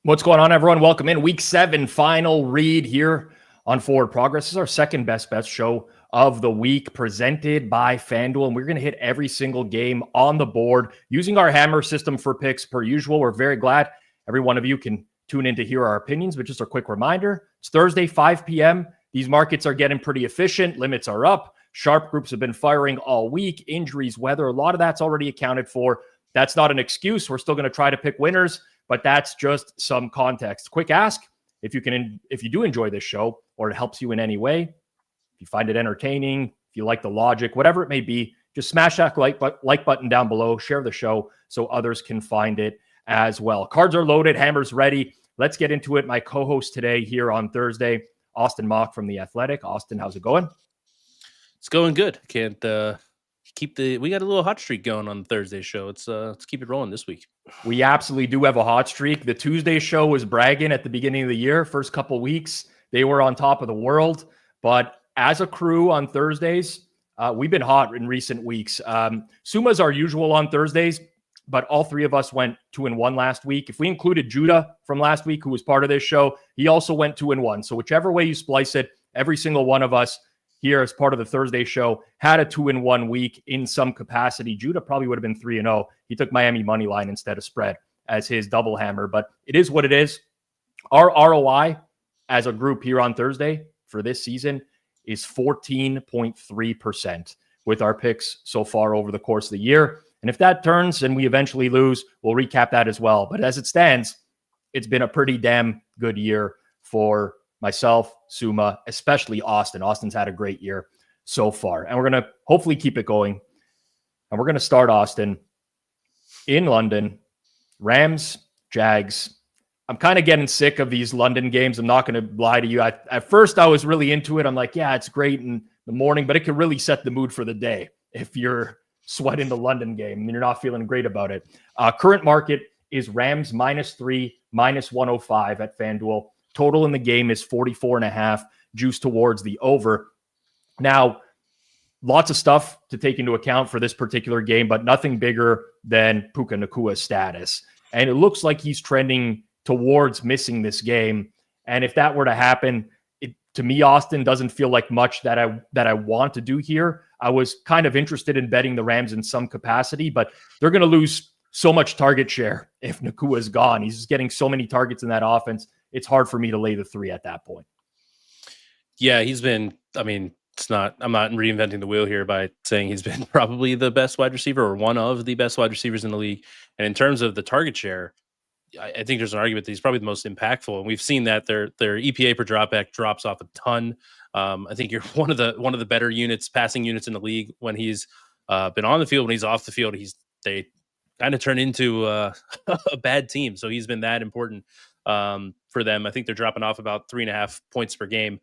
What's going on, everyone? Welcome in. Week 7 final read here on Forward Progress. This is our second best show of the week, presented by FanDuel, and we're going to hit every single game on the board using our hammer system for picks per usual. We're very glad every one of you can tune in to hear our opinions, but just a quick reminder, it's Thursday, 5 p.m. These markets are getting pretty efficient. Limits are up. Sharp groups have been firing all week. Injuries, weather, a lot of that's already accounted for. That's not an excuse. We're still going to try to pick winners, but that's just some context. Quick ask, if you do enjoy this show or it helps you in any way, if you find it entertaining, if you like the logic, whatever it may be, just smash that like button down below, share the show so others can find it as well. Cards are loaded, hammers ready. Let's get into it. My co-host today here on Thursday, Austin Mock from The Athletic. Austin, how's it going? It's going good. We got a little hot streak going on the Thursday show. Let's keep it rolling this week. We absolutely do have a hot streak. The Tuesday show was bragging at the beginning of the year. First couple weeks, they were on top of the world. But as a crew on Thursdays, we've been hot in recent weeks. Suuma's our usual on Thursdays, but all three of us went 2-1 last week. If we included Judah from last week, who was part of this show, he also went 2-1. So whichever way you splice it, every single one of us here as part of the Thursday show had a 2-1 week in some capacity. Judah probably would have been 3-0. He took Miami money line instead of spread as his double hammer, but it is what it is. Our ROI as a group here on Thursday for this season is 14.3% with our picks so far over the course of the year. And if that turns and we eventually lose, we'll recap that as well. But as it stands, it's been a pretty damn good year for myself, Suuma, especially Austin. Austin's had a great year so far, and we're going to hopefully keep it going. And we're going to start, Austin, in London. Rams, Jags. I'm kind of getting sick of these London games. I'm not going to lie to you. At first, I was really into it. I'm like, yeah, it's great in the morning, but it could really set the mood for the day if you're sweating the London game and you're not feeling great about it. Current market is Rams -3, -105 at FanDuel. Total in the game is 44.5, juice towards the over. Now, lots of stuff to take into account for this particular game, but nothing bigger than Puka Nacua's status. And it looks like he's trending towards missing this game. And if that were to happen, to me, Austin, doesn't feel like much that I want to do here. I was kind of interested in betting the Rams in some capacity, but they're going to lose so much target share if Nacua is gone. He's just getting so many targets in that offense. It's hard for me to lay the 3 at that point. Yeah, I'm not reinventing the wheel here by saying he's been probably the best wide receiver or one of the best wide receivers in the league. And in terms of the target share, I think there's an argument that he's probably the most impactful. And we've seen that their EPA per dropback drops off a ton. I think you're one of the better passing units in the league when he's been on the field. When he's off the field, they kind of turn into a bad team. So he's been that important for them. I think they're dropping off about 3.5 points per game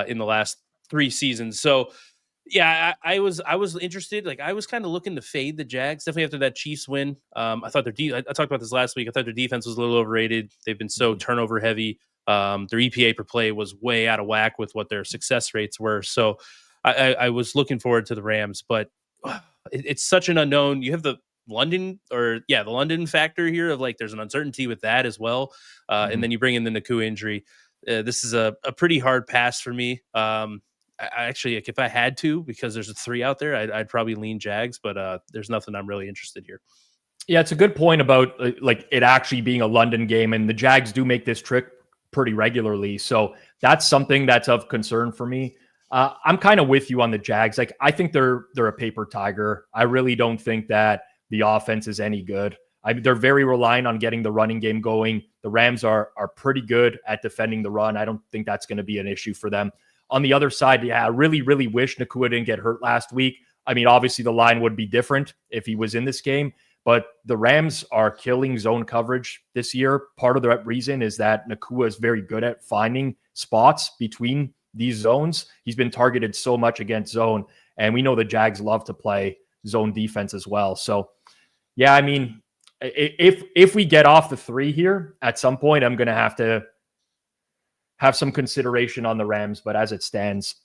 in the last 3 seasons. So yeah, I was interested. Like, I was kind of looking to fade the Jags definitely after that Chiefs win. I thought I talked about this last week. I thought their defense was a little overrated. They've been so turnover heavy. Their EPA per play was way out of whack with what their success rates were. So I was looking forward to the Rams, but it's such an unknown. You have the London factor here of like there's an uncertainty with that as well. And then you bring in the Nacua injury. This is a pretty hard pass for me. I actually, like, if I had to, because there's a 3 out there, I'd probably lean Jags, but there's nothing I'm really interested here. Yeah, it's a good point about like it actually being a London game, and the Jags do make this trick pretty regularly. So that's something that's of concern for me. I'm kind of with you on the Jags. Like, I think they're a paper tiger. I really don't think that the offense is any good. They're very reliant on getting the running game going. The Rams are pretty good at defending the run. I don't think that's going to be an issue for them. On the other side, yeah, I really, really wish Nacua didn't get hurt last week. I mean, obviously the line would be different if he was in this game, but the Rams are killing zone coverage this year. Part of the reason is that Nacua is very good at finding spots between these zones. He's been targeted so much against zone, and we know the Jags love to play zone defense as well. So, yeah, I mean, if we get off the 3 here at some point, I'm going to have some consideration on the Rams, but as it stands,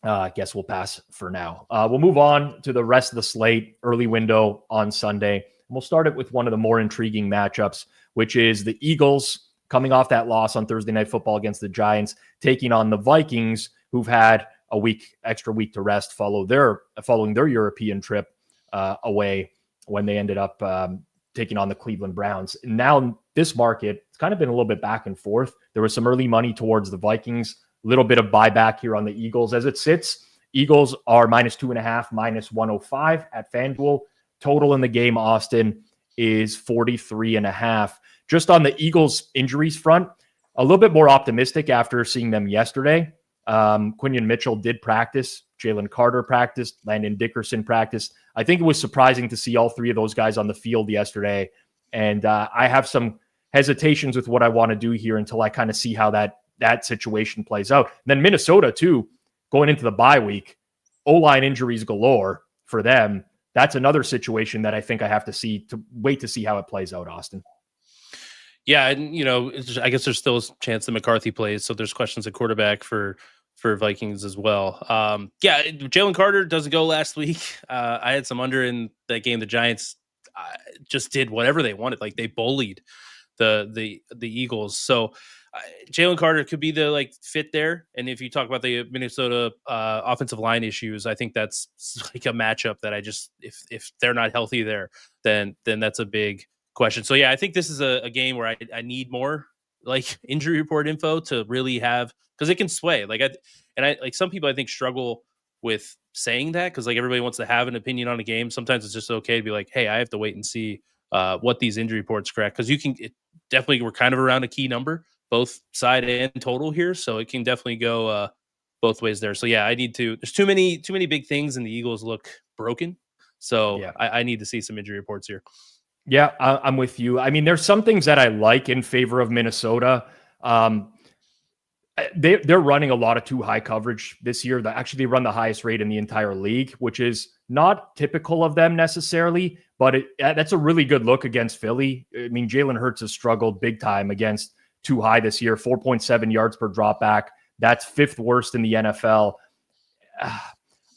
I guess we'll pass for now. We'll move on to the rest of the slate, early window on Sunday. And we'll start it with one of the more intriguing matchups, which is the Eagles coming off that loss on Thursday Night Football against the Giants, taking on the Vikings, who've had extra week to rest following their European trip away when they ended up taking on the Cleveland Browns. And now this market, it's kind of been a little bit back and forth. There was some early money towards the Vikings, a little bit of buyback here on the Eagles. As it sits, Eagles are -2.5, -105 at FanDuel. Total in the game, Austin, is 43.5. Just on the Eagles injuries front, a little bit more optimistic after seeing them yesterday. Quinion Mitchell did practice. Jalen Carter practiced. Landon Dickerson practiced. I think it was surprising to see all three of those guys on the field yesterday. And I have some hesitations with what I want to do here until I kind of see how that situation plays out. And then Minnesota, too, going into the bye week, O-line injuries galore for them. That's another situation that I think I have to wait to see how it plays out, Austin. Yeah, and I guess there's still a chance that McCarthy plays, so there's questions at quarterback for Vikings as well. Jalen Carter doesn't go last week. I had some under in that game. The Giants just did whatever they wanted. Like, they bullied the Eagles. So Jalen Carter could be the fit there. And if you talk about the Minnesota offensive line issues, I think that's like a matchup that if they're not healthy there, then that's a big question. So yeah, I think this is a game where I need more injury report info to really have, because it can sway. Some people I think struggle with saying that because everybody wants to have an opinion on a game. Sometimes it's just okay to be like, hey, I have to wait and see what these injury reports correct, because definitely we're kind of around a key number, both side and total here, so it can definitely go both ways there. So yeah, I need to. There's too many big things, and the Eagles look broken. So yeah. I need to see some injury reports here. Yeah, I'm with you. I mean, there's some things that I like in favor of Minnesota. They're running a lot of too high coverage this year. They run the highest rate in the entire league, which is not typical of them necessarily, but that's a really good look against Philly. I mean, Jalen Hurts has struggled big time against too high this year, 4.7 yards per drop back. That's fifth worst in the NFL.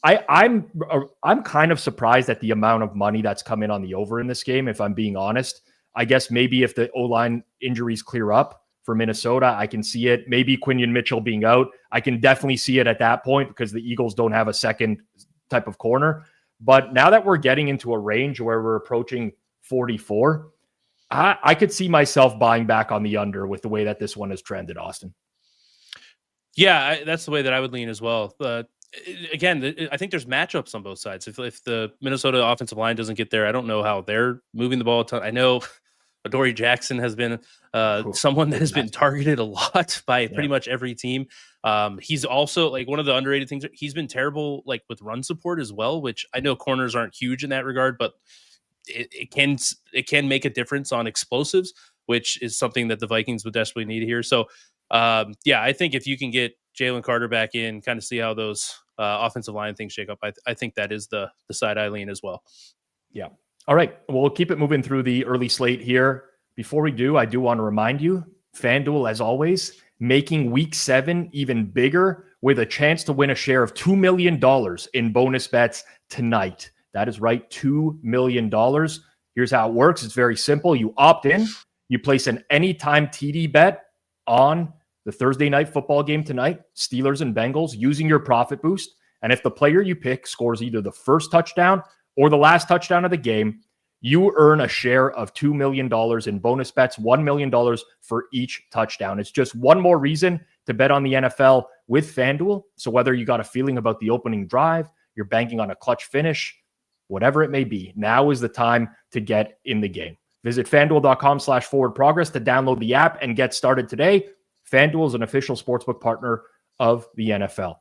I'm kind of surprised at the amount of money that's come in on the over in this game, if I'm being honest. I guess maybe if the O-line injuries clear up for Minnesota, I can see it. Maybe Quinion Mitchell being out, I can definitely see it at that point because the Eagles don't have a second type of corner. But now that we're getting into a range where we're approaching 44, I could see myself buying back on the under with the way that this one has trended, Austin. Yeah, that's the way that I would lean as well. Again, I think there's matchups on both sides. If the Minnesota offensive line doesn't get there, I don't know how they're moving the ball a ton. I know Adoree Jackson has been someone that has been targeted a lot by pretty much every team. He's also one of the underrated things. He's been terrible with run support as well, which I know corners aren't huge in that regard, but it can make a difference on explosives, which is something that the Vikings would desperately need here. So I think if you can get Jalen Carter back in, kind of see how those offensive line things shake up, I think that is the side I lean as well. Yeah. All right. Well, we'll keep it moving through the early slate here. Before we do, I do want to remind you, FanDuel, as always, making Week 7 even bigger with a chance to win a share of $2 million in bonus bets tonight. That is right, $2 million. Here's how it works. It's very simple. You opt in. You place an anytime TD bet on the Thursday night football game tonight, Steelers and Bengals, using your profit boost. And if the player you pick scores either the first touchdown or the last touchdown of the game, you earn a share of $2 million in bonus bets, $1 million for each touchdown. It's just one more reason to bet on the NFL with FanDuel. So whether you got a feeling about the opening drive, you're banking on a clutch finish, whatever it may be, now is the time to get in the game. Visit FanDuel.com/forward-progress to download the app and get started today. FanDuel is an official sportsbook partner of the NFL.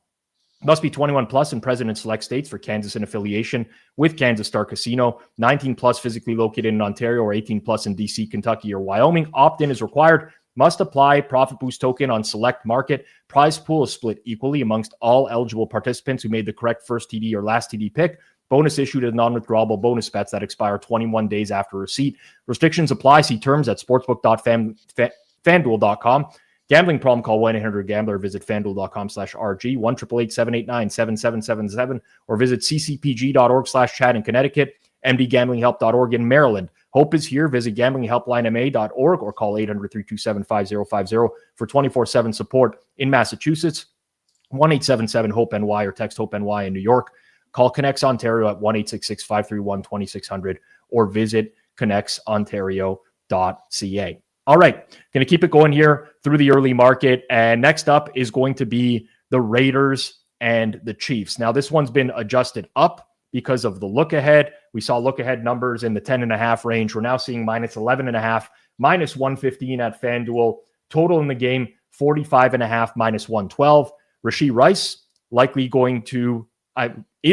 Must be 21 plus and present in select states for Kansas in affiliation with Kansas Star Casino. 19 plus physically located in Ontario or 18 plus in DC, Kentucky, or Wyoming. Opt-in is required. Must apply. Profit boost token on select market. Prize pool is split equally amongst all eligible participants who made the correct first TD or last TD pick. Bonus issued as non-withdrawable bonus bets that expire 21 days after receipt. Restrictions apply. See terms at sportsbook.fanduel.com. Gambling problem, call 1-800-GAMBLER. Visit FanDuel.com/RG, 1-888-789-7777, or visit ccpg.org/chat in Connecticut, mdgamblinghelp.org in Maryland. Hope is here. Visit gamblinghelplinema.org or call 800-327-5050 for 24/7 support in Massachusetts, 1-877-HOPE-NY or text HOPE-NY in New York. Call Connects Ontario at 1-866-531-2600 or visit connectsontario.ca. All right, going to keep it going here through the early market. And next up is going to be the Raiders and the Chiefs. Now, this one's been adjusted up because of the look ahead. We saw look ahead numbers in the 10.5 range. We're now seeing -11.5, -115 at FanDuel. Total in the game, 45.5, -112. Rashee Rice likely is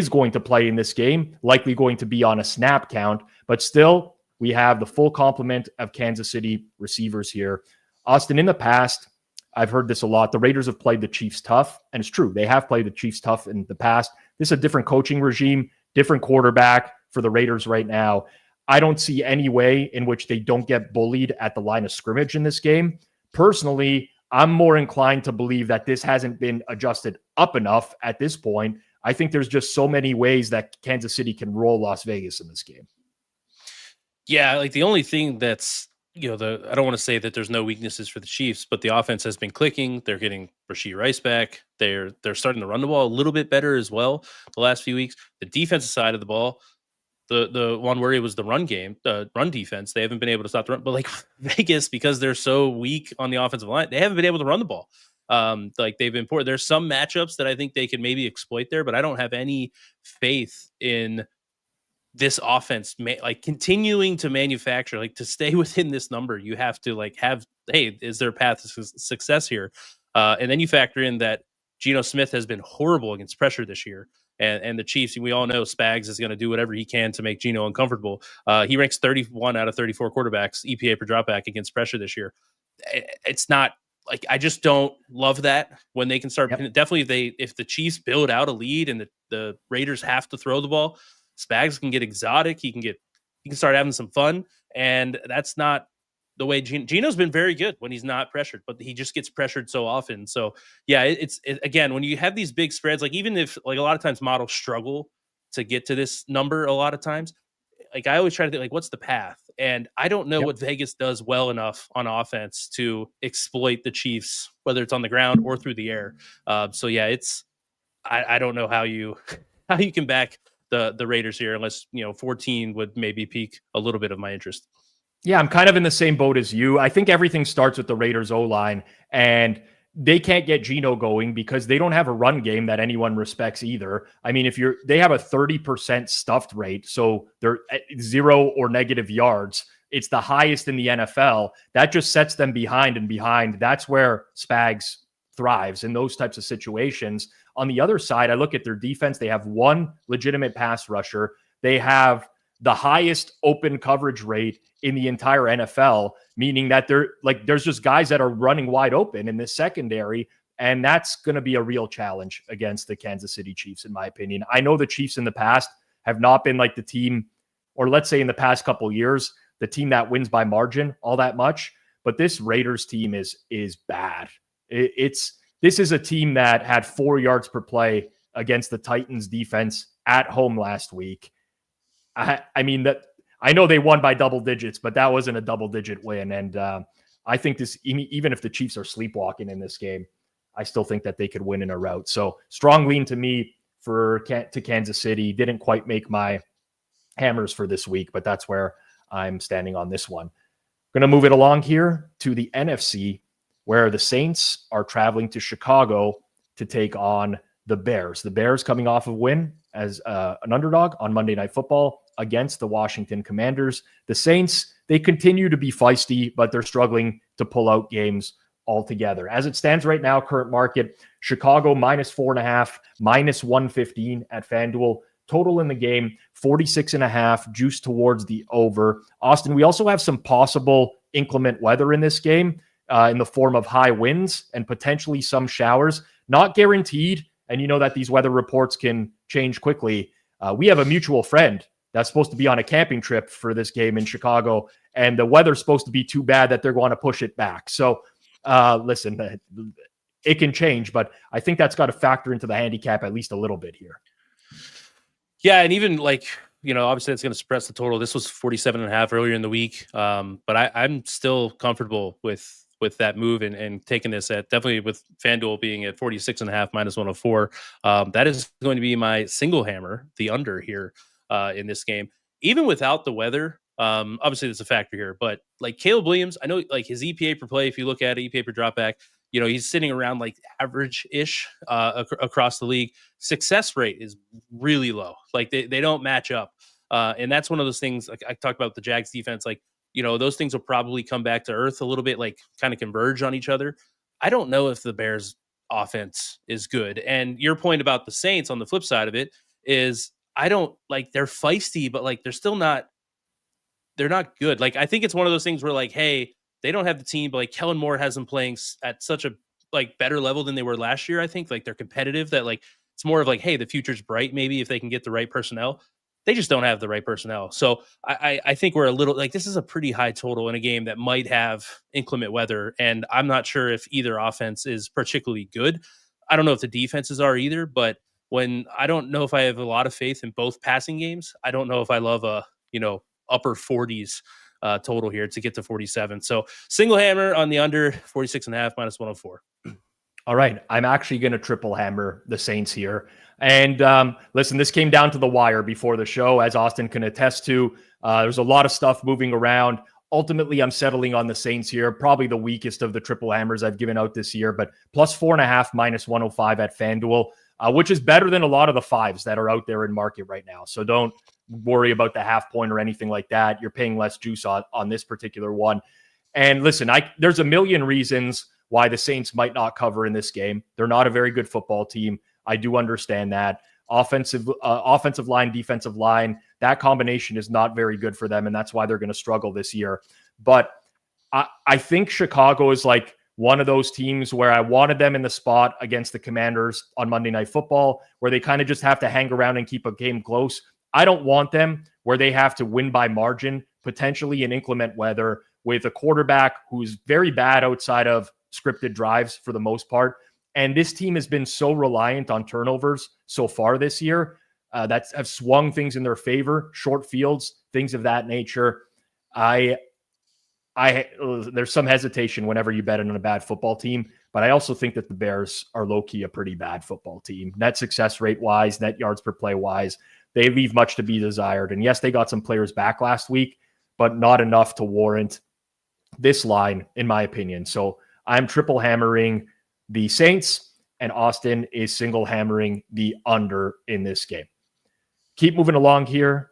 going to play in this game, likely going to be on a snap count, but still we have the full complement of Kansas City receivers here. Austin, in the past, I've heard this a lot. The Raiders have played the Chiefs tough, and it's true. They have played the Chiefs tough in the past. This is a different coaching regime, different quarterback for the Raiders right now. I don't see any way in which they don't get bullied at the line of scrimmage in this game. Personally, I'm more inclined to believe that this hasn't been adjusted up enough at this point. I think there's just so many ways that Kansas City can roll Las Vegas in this game. Yeah, like the only thing that's, I don't want to say that there's no weaknesses for the Chiefs, but the offense has been clicking. They're getting Rashee Rice back. They're starting to run the ball a little bit better as well the last few weeks. The defensive side of the ball, the one worry was the run game, the run defense. They haven't been able to stop the run, but like Vegas, because they're so weak on the offensive line, they haven't been able to run the ball. Like they've been poor. There's some matchups that I think they can maybe exploit there, but I don't have any faith in this offense, like continuing to manufacture, like to stay within this number. You have to like have, hey, is there a path to success here? And then you factor in that Geno Smith has been horrible against pressure this year. And the Chiefs, we all know Spags is going to do whatever he can to make Geno uncomfortable. He ranks 31 out of 34 quarterbacks EPA per dropback against pressure this year. It's not like, I just don't love that when they can start. Yep. Definitely if the Chiefs build out a lead and the Raiders have to throw the ball, Spags can get exotic. He can start having some fun. And that's not the way Geno's been very good when he's not pressured, but he just gets pressured so often. So yeah, it's again, when you have these big spreads, like even if like a lot of times models struggle to get to this number, a lot of times, like I always try to think like, what's the path? And I don't know what Vegas does well enough on offense to exploit the Chiefs, whether it's on the ground or through the air. So yeah, I don't know how you can back the Raiders here, unless 14 would maybe pique a little bit of my interest. Yeah, I'm kind of in the same boat as you. I think everything starts with the Raiders O-line, and they can't get Geno going because they don't have a run game that anyone respects either. I mean, they have a 30% stuffed rate, so they're at 0 or negative yards. It's the highest in the NFL. That just sets them behind and behind. That's where Spags thrives in those types of situations. On the other side, I look at their defense. They have one legitimate pass rusher. They have the highest open coverage rate in the entire NFL, meaning that there's just guys that are running wide open in this secondary. And that's going to be a real challenge against the Kansas City Chiefs, in my opinion. I know the Chiefs in the past have not been like the team, or let's say in the past couple of years, the team that wins by margin all that much. But this Raiders team is bad. This is a team that had 4 yards per play against the Titans defense at home last week. I mean, that I know they won by double digits, but that wasn't a double-digit win. And I think this, even if the Chiefs are sleepwalking in this game, I still think that they could win in a rout. So strong lean to me to Kansas City. Didn't quite make my hammers for this week, but that's where I'm standing on this one. Going to move it along here to the NFC, where the Saints are traveling to Chicago to take on the Bears. The Bears coming off of win as an underdog on Monday Night Football against the Washington Commanders. The Saints, they continue to be feisty, but they're struggling to pull out games altogether. As it stands right now, current market, Chicago -4.5, -115 at FanDuel. Total in the game, 46.5, juice towards the over. Austin, we also have some possible inclement weather in this game in the form of high winds and potentially some showers. Not guaranteed, and you know that these weather reports can change quickly. We have a mutual friend that's supposed to be on a camping trip for this game in Chicago, and the weather's supposed to be too bad that they're going to push it back. So, listen, it can change, but I think that's got to factor into the handicap at least a little bit here. Yeah, and even like obviously that's going to suppress the total. This was 47.5 earlier in the week. But I'm still comfortable with that move and taking this at definitely with FanDuel being at 46.5 minus 104. That is going to be my single hammer, the under here in this game, even without the weather. Obviously there's a factor here, but like Caleb Williams, I know like his EPA per play, if you look at it, EPA per dropback, he's sitting around like average-ish across the league. Success rate is really low. Like they don't match up. And that's one of those things, like I talked about the Jags defense, like, those things will probably come back to earth a little bit, like kind of converge on each other. I don't know if the Bears offense is good. And your point about the Saints on the flip side of it is I don't like they're feisty, but like they're not good. Like, I think it's one of those things where like, hey, they don't have the team, but like Kellen Moore has them playing at such a like better level than they were last year. I think like they're competitive that like, it's more of like, hey, the future's bright. Maybe if they can get the right personnel, they just don't have the right personnel. So I think we're a little like, this is a pretty high total in a game that might have inclement weather. And I'm not sure if either offense is particularly good. I don't know if the defenses are either, but when I don't know if I have a lot of faith in both passing games, I don't know if I love a, upper 40s total here to get to 47. So single hammer on the under 46.5 minus 104. All right. I'm actually going to triple hammer the Saints here. And listen, this came down to the wire before the show, as Austin can attest to. There's a lot of stuff moving around. Ultimately, I'm settling on the Saints here, probably the weakest of the triple hammers I've given out this year, but plus 4.5 minus 105 at FanDuel, which is better than a lot of the fives that are out there in market right now. So don't worry about the half point or anything like that. You're paying less juice on this particular one. And listen, there's a million reasons why the Saints might not cover in this game. They're not a very good football team. I do understand that. Offensive line, defensive line, that combination is not very good for them, and that's why they're going to struggle this year. But I think Chicago is like one of those teams where I wanted them in the spot against the Commanders on Monday Night Football, where they kind of just have to hang around and keep a game close. I don't want them where they have to win by margin, potentially in inclement weather, with a quarterback who's very bad outside of scripted drives for the most part. And this team has been so reliant on turnovers so far this year that have swung things in their favor, short fields, things of that nature. There's some hesitation whenever you bet on a bad football team, but I also think that the Bears are low-key a pretty bad football team. Net success rate wise, net yards per play wise, they leave much to be desired. And yes, they got some players back last week, but not enough to warrant this line, in my opinion. So I'm triple hammering the Saints, and Austin is single hammering the under in this game. Keep moving along here.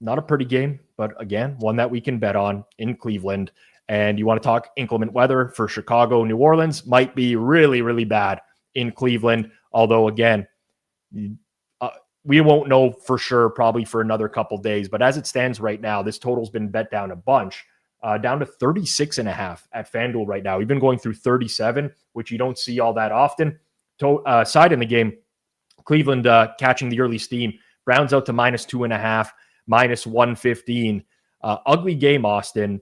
Not a pretty game, but again, one that we can bet on in Cleveland. And you want to talk inclement weather for Chicago, New Orleans might be really, really bad in Cleveland. Although, again, we won't know for sure probably for another couple days. But as it stands right now, this total's been bet down a bunch. Down to 36.5 at FanDuel right now. We've been going through 37, which you don't see all that often. Side in the game, Cleveland catching the early steam. Browns out to minus 2.5, minus 115. Ugly game, Austin.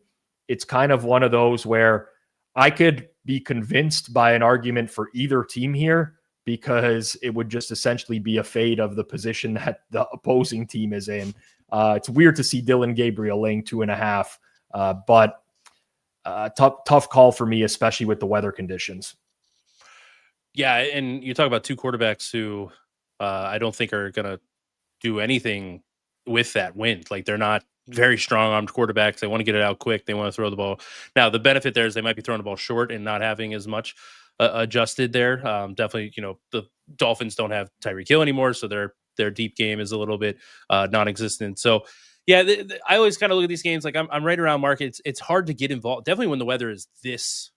It's kind of one of those where I could be convinced by an argument for either team here because it would just essentially be a fade of the position that the opposing team is in. It's weird to see Dylan Gabriel laying 2.5. But tough call for me, especially with the weather conditions. Yeah, and you talk about two quarterbacks who I don't think are going to do anything with that wind. Like, they're not very strong-armed quarterbacks. They want to get it out quick. They want to throw the ball. Now, the benefit there is they might be throwing the ball short and not having as much adjusted there. Definitely, the Dolphins don't have Tyreek Hill anymore, so their deep game is a little bit non-existent. So, yeah, I always kind of look at these games like I'm right around market. It's hard to get involved. Definitely when the weather is this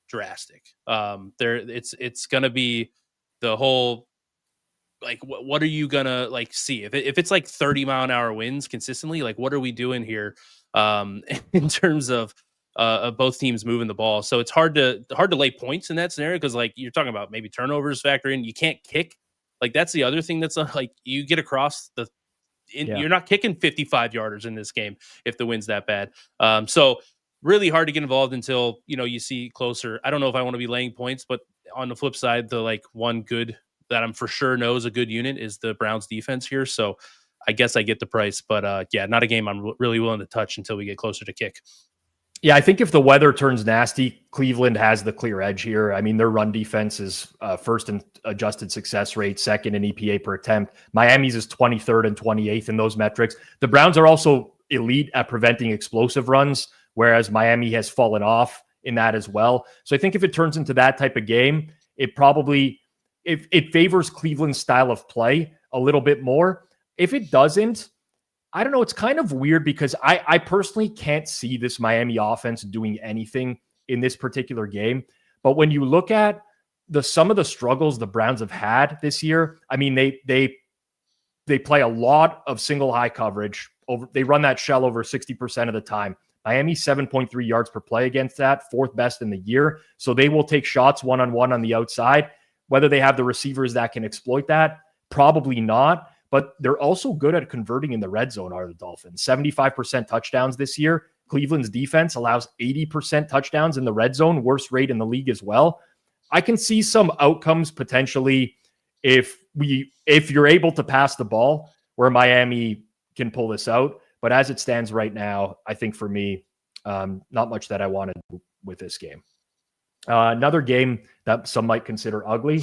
drastic. It's going to be the whole like what are you gonna like see if it's like 30-mile-an-hour winds consistently? Like, what are we doing here in terms of both teams moving the ball? So it's hard to lay points in that scenario because like you're talking about maybe turnovers factor in. You can't kick. Like, that's the other thing that's like you get across the. You're not kicking 55-yarders in this game if the wind's that bad. So really hard to get involved until, you see closer. I don't know if I want to be laying points, but on the flip side, the like one good that I'm for sure know is a good unit is the Browns defense here. So I guess I get the price, but yeah, not a game I'm really willing to touch until we get closer to kick. Yeah, I think if the weather turns nasty, Cleveland has the clear edge here. I mean, their run defense is first in adjusted success rate, second in EPA per attempt. Miami's is 23rd and 28th in those metrics. The Browns are also elite at preventing explosive runs, whereas Miami has fallen off in that as well. So I think if it turns into that type of game, it probably it favors Cleveland's style of play a little bit more. If it doesn't, I don't know. It's kind of weird because I personally can't see this Miami offense doing anything in this particular game. But when you look at some of the struggles the Browns have had this year, I mean, they play a lot of single high coverage. They run that shell over 60% of the time. Miami 7.3 yards per play against that, fourth best in the year. So they will take shots one-on-one on the outside. Whether they have the receivers that can exploit that, probably not. But they're also good at converting in the red zone, are the Dolphins. 75% touchdowns this year. Cleveland's defense allows 80% touchdowns in the red zone, worst rate in the league as well. I can see some outcomes potentially if you're able to pass the ball where Miami can pull this out. But as it stands right now, I think for me, not much that I wanted with this game. Another game that some might consider ugly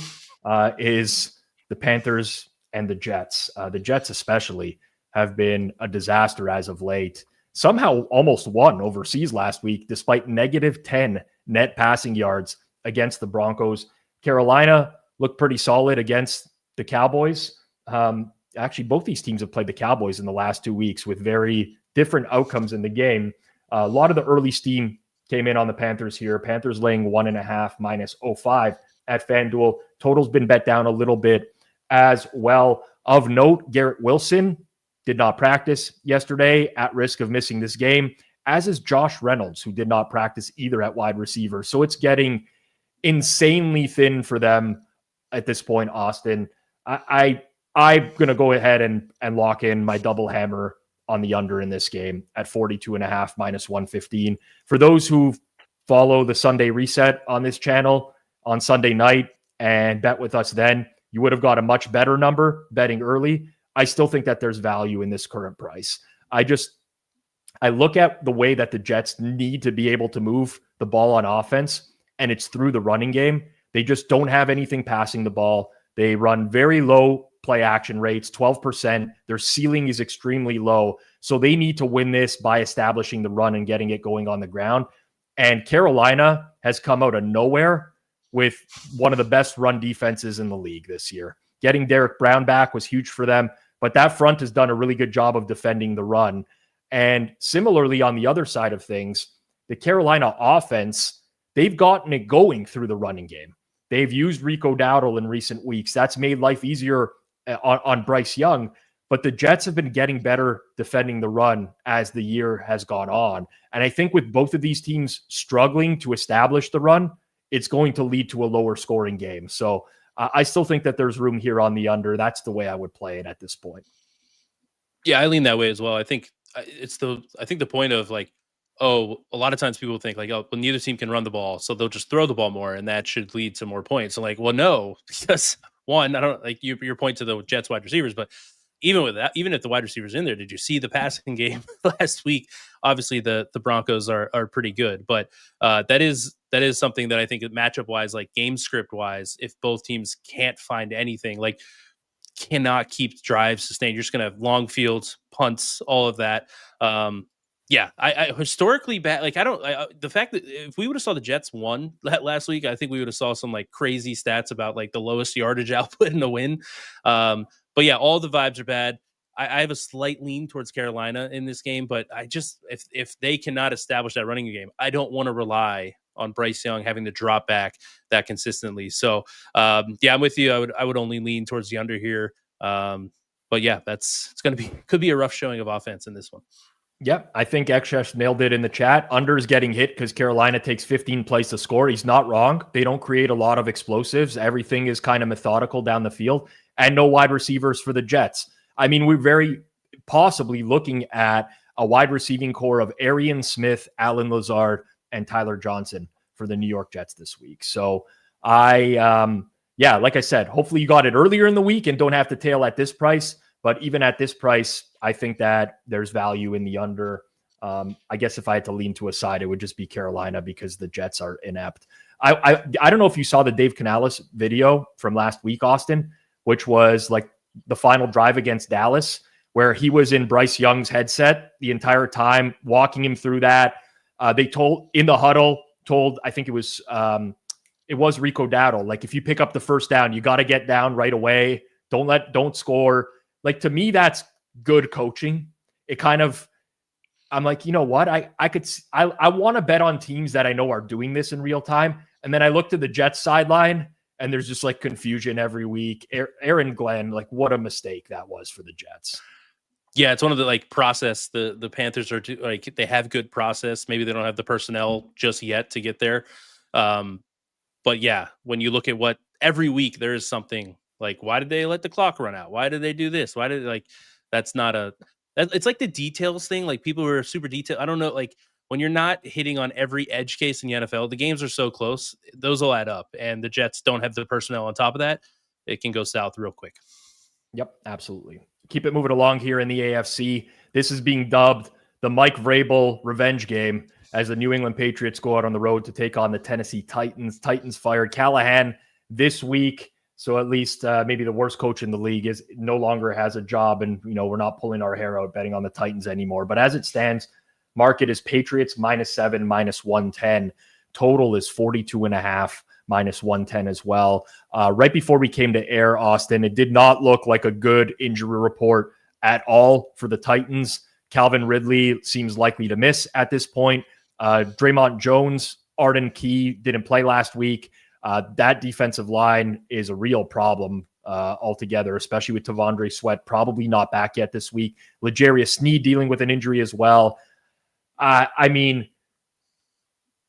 is the Panthers and the Jets. The Jets especially have been a disaster as of late. Somehow almost won overseas last week, despite -10 net passing yards against the Broncos. Carolina looked pretty solid against the Cowboys. Actually, both these teams have played the Cowboys in the last 2 weeks with very different outcomes in the game. A lot of the early steam came in on the Panthers here. Panthers laying 1.5 -0.5 at FanDuel. Total's been bet down a little bit as well. Of note, Garrett Wilson did not practice yesterday, at risk of missing this game, as is Josh Reynolds, who did not practice either at wide receiver. So it's getting insanely thin for them at this point, Austin. I'm going to go ahead and lock in my double hammer on the under in this game at 42.5 -115. For those who follow the Sunday reset on this channel on Sunday night and bet with us then, you would have got a much better number betting early. I still think that there's value in this current price. I look at the way that the Jets need to be able to move the ball on offense, and it's through the running game. They just don't have anything passing the ball. They run very low play action rates, 12%. Their ceiling is extremely low. So they need to win this by establishing the run and getting it going on the ground. And Carolina has come out of nowhere with one of the best run defenses in the league this year. Getting Derek Brown back was huge for them, but that front has done a really good job of defending the run. And similarly, on the other side of things, the Carolina offense, they've gotten it going through the running game. They've used Rico Dowdle in recent weeks. That's made life easier on Bryce Young, but the Jets have been getting better defending the run as the year has gone on. And I think with both of these teams struggling to establish the run, it's going to lead to a lower scoring game. So I still think that there's room here on the under. That's the way I would play it at this point. Yeah, I lean that way as well. I think the point of like, oh, a lot of times people think like, oh, well, neither team can run the ball, so they'll just throw the ball more, and that should lead to more points. So like, well, no, because one, I don't like your point to the Jets wide receivers, but even with that, even if the wide receivers in there, did you see the passing game last week? Obviously, the Broncos are pretty good, but that is something that I think matchup wise, like game script wise, if both teams can't find anything, like cannot keep drives sustained, you're just gonna have long fields, punts, all of that. Yeah, I historically bad. Like the fact that if we would have saw the Jets won last week, I think we would have saw some like crazy stats about like the lowest yardage output in the win. But yeah, all the vibes are bad. I have a slight lean towards Carolina in this game, but I just if they cannot establish that running game, I don't want to rely on Bryce Young having to drop back that consistently. So yeah, I'm with you. I would only lean towards the under here. But yeah, could be a rough showing of offense in this one. Yep, I think Exesh nailed it in the chat. Under is getting hit because Carolina takes 15 plays to score. He's not wrong. They don't create a lot of explosives. Everything is kind of methodical down the field, and no wide receivers for the Jets. I mean, we're very possibly looking at a wide receiving core of Arian Smith, Alan Lazard, and Tyler Johnson for the New York Jets this week. So yeah, like I said, hopefully you got it earlier in the week and don't have to tail at this price. But even at this price, I think that there's value in the under. I guess if I had to lean to a side, it would just be Carolina because the Jets are inept. I don't know if you saw the Dave Canales video from last week, Austin, which was like the final drive against Dallas, where he was in Bryce Young's headset the entire time, walking him through that. They told in the huddle, I think it was Rico Dowdle, like, if you pick up the first down, you got to get down right away. Don't score. Like, to me, that's good coaching. It kind of, I'm like, you know what? I want to bet on teams that I know are doing this in real time. And then I look to the Jets sideline and there's just like confusion every week. Aaron Glenn, like, what a mistake that was for the Jets. Yeah, it's one of the like process. The Panthers are like, they have good process. Maybe they don't have the personnel just yet to get there. But yeah, when you look at what every week there is something like, why did they let the clock run out? Why did they do this? Why did that's not it's like the details thing. Like, people who are super detailed. I don't know. Like, when you're not hitting on every edge case in the NFL, the games are so close. Those will add up, and the Jets don't have the personnel on top of that. It can go south real quick. Yep, absolutely. Keep it moving along here in the AFC. This is being dubbed the Mike Vrabel revenge game as the New England Patriots go out on the road to take on the Tennessee Titans. Titans fired Callahan this week, so at least maybe the worst coach in the league is no longer has a job, and we're not pulling our hair out betting on the Titans anymore. But as it stands, market is Patriots -7, -110. Total is 42.5. -110 as well. Right before we came to air, Austin, it did not look like a good injury report at all for the Titans. Calvin Ridley seems likely to miss at this point. Draymond Jones, Arden Key didn't play last week. That defensive line is a real problem altogether, especially with Tavondre Sweat probably not back yet this week. L'Jarius Sneed dealing with an injury as well. I mean,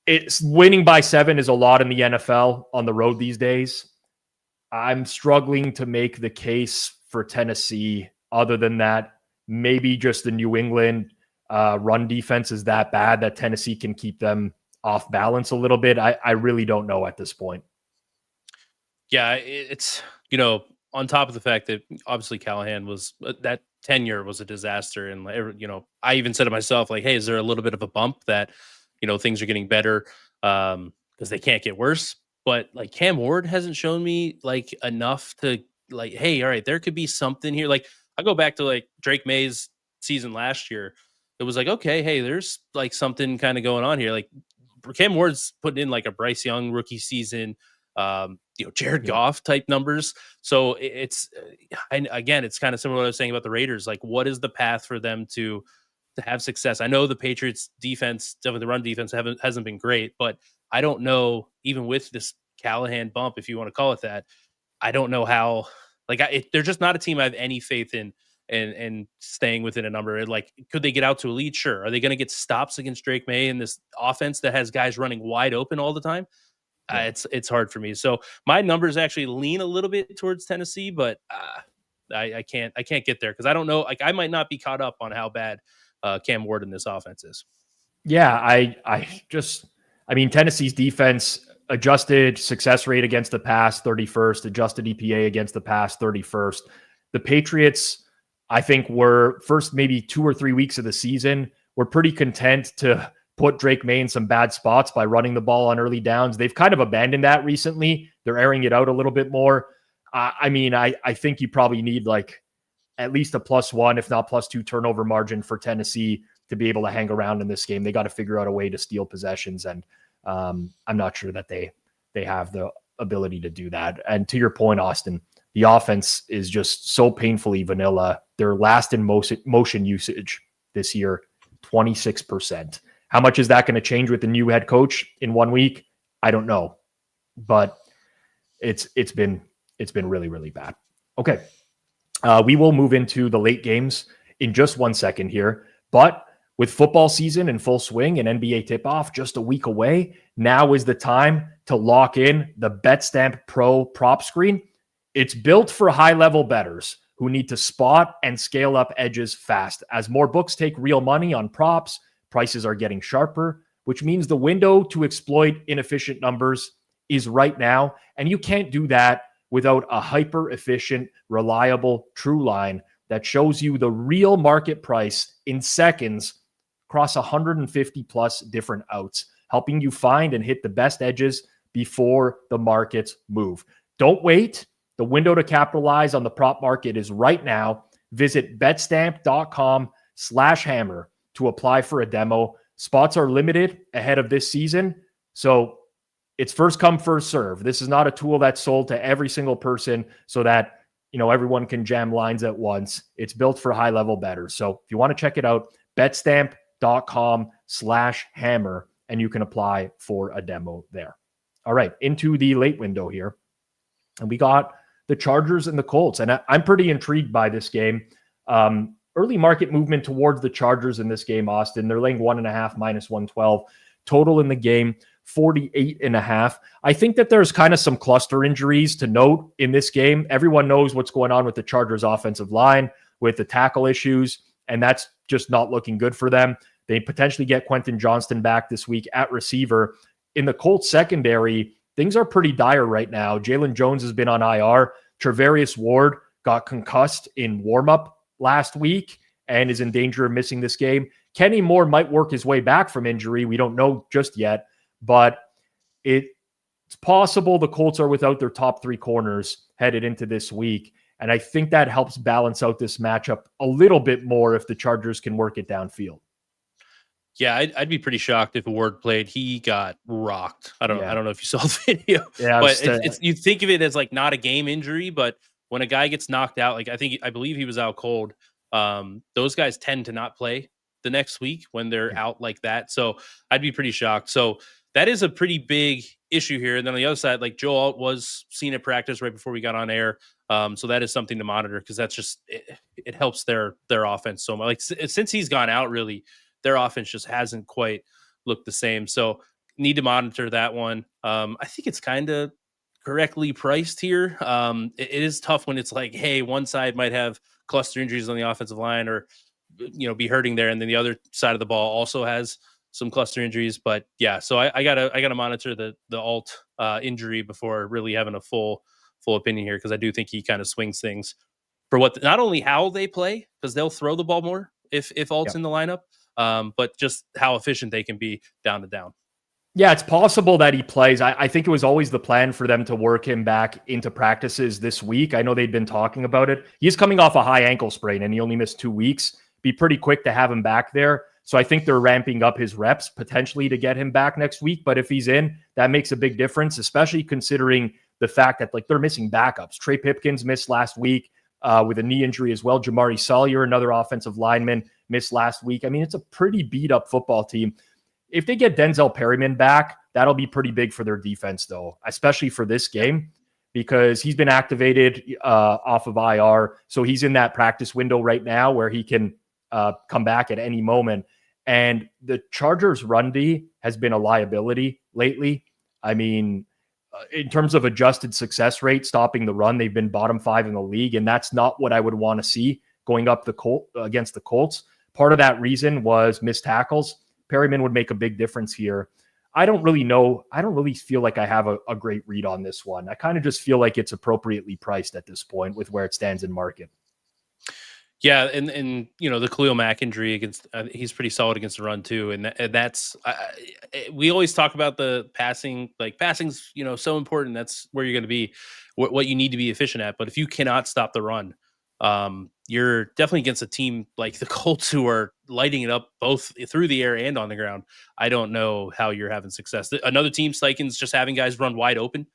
it's winning by 7 is a lot in the NFL on the road these days. I'm struggling to make the case for Tennessee. Other than that, maybe just the New England run defense is that bad that Tennessee can keep them off balance a little bit. I really don't know at this point. Yeah, it's, on top of the fact that obviously Callahan was, that tenure was a disaster. And, I even said to myself, like, hey, is there a little bit of a bump that, things are getting better because they can't get worse? But like, Cam Ward hasn't shown me like enough to like, hey, all right, there could be something here. Like, I go back to like Drake May's season last year. It was like, okay, hey, there's like something kind of going on here. Like, Cam Ward's putting in like a Bryce Young rookie season, Jared Goff type numbers. So it's, and again, it's kind of similar to what I was saying about the Raiders. Like, what is the path for them to have success? I know the Patriots defense, definitely the run defense hasn't been great, but I don't know, even with this Callahan bump, if you want to call it that, I don't know how, like, they're just not a team I have any faith in and staying within a number. Like, could they get out to a lead? Sure. Are they going to get stops against Drake May in this offense that has guys running wide open all the time? Yeah. It's hard for me. So my numbers actually lean a little bit towards Tennessee, but I can't get there because I don't know. Like, I might not be caught up on how bad Cam Ward in this offense is. Yeah, I mean, Tennessee's defense, adjusted success rate against the pass, 31st, adjusted EPA against the pass, 31st. The Patriots, I think, were first maybe 2 or 3 weeks of the season, were pretty content to put Drake May in some bad spots by running the ball on early downs. They've kind of abandoned that recently. They're airing it out a little bit more. I mean, I think you probably need like at least a +1, if not +2 turnover margin for Tennessee to be able to hang around in this game. They got to figure out a way to steal possessions. And I'm not sure that they have the ability to do that. And to your point, Austin, the offense is just so painfully vanilla. Their last in motion usage this year, 26%. How much is that going to change with the new head coach in 1 week? I don't know, but it's been really, really bad. Okay. We will move into the late games in just 1 second here, but with football season in full swing and NBA tip-off just a week away, now is the time to lock in the BetStamp Pro prop screen. It's built for high-level bettors who need to spot and scale up edges fast. As more books take real money on props, prices are getting sharper, which means the window to exploit inefficient numbers is right now, and you can't do that without a hyper-efficient, reliable true line that shows you the real market price in seconds across 150 plus different outs, helping you find and hit the best edges before the markets move. Don't wait. The window to capitalize on the prop market is right now. Visit betstamp.com/hammer to apply for a demo. Spots are limited ahead of this season, so it's first come, first serve. This is not a tool that's sold to every single person so that everyone can jam lines at once. It's built for high-level bettors. So if you want to check it out, betstamp.com/hammer, and you can apply for a demo there. All right, into the late window here. And we got the Chargers and the Colts. And I'm pretty intrigued by this game. Early market movement towards the Chargers in this game, Austin. They're laying 1.5 -112. Total in the game, 48.5. I think that there's kind of some cluster injuries to note in this game. Everyone knows what's going on with the Chargers offensive line with the tackle issues, and that's just not looking good for them. They potentially get Quentin Johnston back this week at receiver. In the Colts secondary, things are pretty dire right now. Jalen Jones has been on IR. Trevarius Ward got concussed in warmup last week and is in danger of missing this game. Kenny Moore might work his way back from injury. We don't know just yet, but it's possible the Colts are without their top 3 corners headed into this week. And I think that helps balance out this matchup a little bit more if the Chargers can work it downfield. Yeah, I'd be pretty shocked if Ward played. He got rocked. I don't know if you saw the video, but it's you think of it as like not a game injury, but when a guy gets knocked out, like I believe he was out cold. Those guys tend to not play the next week when they're out like that. So I'd be pretty shocked. So that is a pretty big issue here. And then on the other side, like Joe Alt was seen at practice right before we got on air. So that is something to monitor because that's just it helps their offense so much. Like since he's gone out, really. Their offense just hasn't quite looked the same. So need to monitor that one. I think it's kind of correctly priced here. It is tough when it's like, hey, one side might have cluster injuries on the offensive line or, be hurting there. And then the other side of the ball also has some cluster injuries. But yeah, so I gotta monitor the Alt injury before really having a full opinion here. Cause I do think he kind of swings things for not only how they play, because they'll throw the ball more if Alt's in the lineup, but just how efficient they can be down to down. Yeah, it's possible that he plays. I think it was always the plan for them to work him back into practices this week. I know they'd been talking about it. He's coming off a high ankle sprain and he only missed 2 weeks. Be pretty quick to have him back there. So I think they're ramping up his reps potentially to get him back next week. But if he's in, that makes a big difference, especially considering the fact that they're missing backups. Trey Pipkins missed last week with a knee injury as well. Jamari Salyer, another offensive lineman, missed last week. I mean, it's a pretty beat up football team. If they get Denzel Perryman back, that'll be pretty big for their defense, though, especially for this game, because he's been activated off of IR. So he's in that practice window right now where he can come back at any moment. And the Chargers' run D has been a liability lately. I mean, in terms of adjusted success rate, stopping the run, they've been bottom 5 in the league. And that's not what I would want to see going up against the Colts. Part of that reason was missed tackles. Perryman would make a big difference here. I don't really know. I don't really feel like I have a great read on this one. I kind of just feel like it's appropriately priced at this point with where it stands in market. Yeah, and the Khalil Mack injury against he's pretty solid against the run too, and that's we always talk about the passing, like passing's so important. That's where you're going to be, what you need to be efficient at. But if you cannot stop the run, you're definitely against a team like the Colts who are lighting it up both through the air and on the ground. I don't know how you're having success. Another team, Steichen, just having guys run wide open.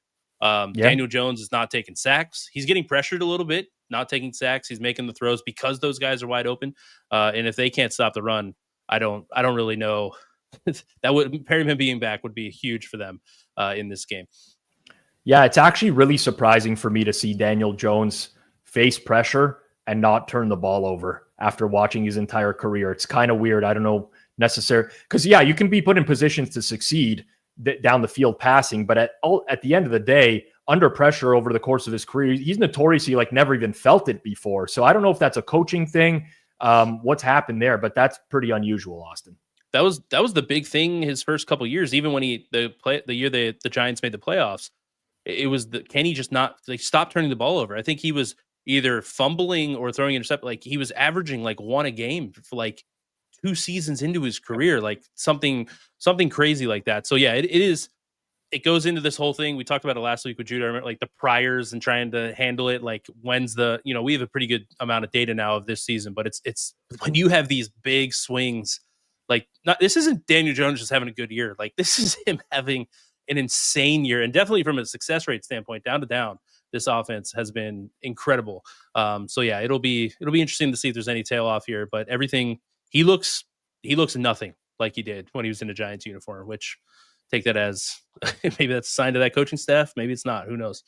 Daniel Jones is not taking sacks. He's getting pressured a little bit, not taking sacks. He's making the throws because those guys are wide open. And if they can't stop the run, I don't really know. Perryman being back would be huge for them in this game. Yeah, it's actually really surprising for me to see Daniel Jones face pressure and not turn the ball over after watching his entire career. It's kind of weird. I don't know necessarily because you can be put in positions to succeed down the field passing, but at the end of the day, under pressure over the course of his career, he's notoriously never even felt it before. So I don't know if that's a coaching thing, what's happened there, but that's pretty unusual, Austin. That was the big thing his first couple of years, even when the year the Giants made the playoffs. It was can he just not stop turning the ball over? I think he was either fumbling or throwing intercept. Like he was averaging like 1 a game for like 2 seasons into his career, like something crazy like that. So yeah, it is. It goes into this whole thing. We talked about it last week with Judah, like the priors and trying to handle it. Like when's we have a pretty good amount of data now of this season, but it's when you have these big swings, like this isn't Daniel Jones just having a good year. Like this is him having an insane year, and definitely from a success rate standpoint, down to down, this offense has been incredible. So yeah, it'll be interesting to see if there's any tail off here, but everything he looks nothing like he did when he was in a Giants uniform, which take that as maybe that's a sign to that coaching staff. Maybe it's not. Who knows?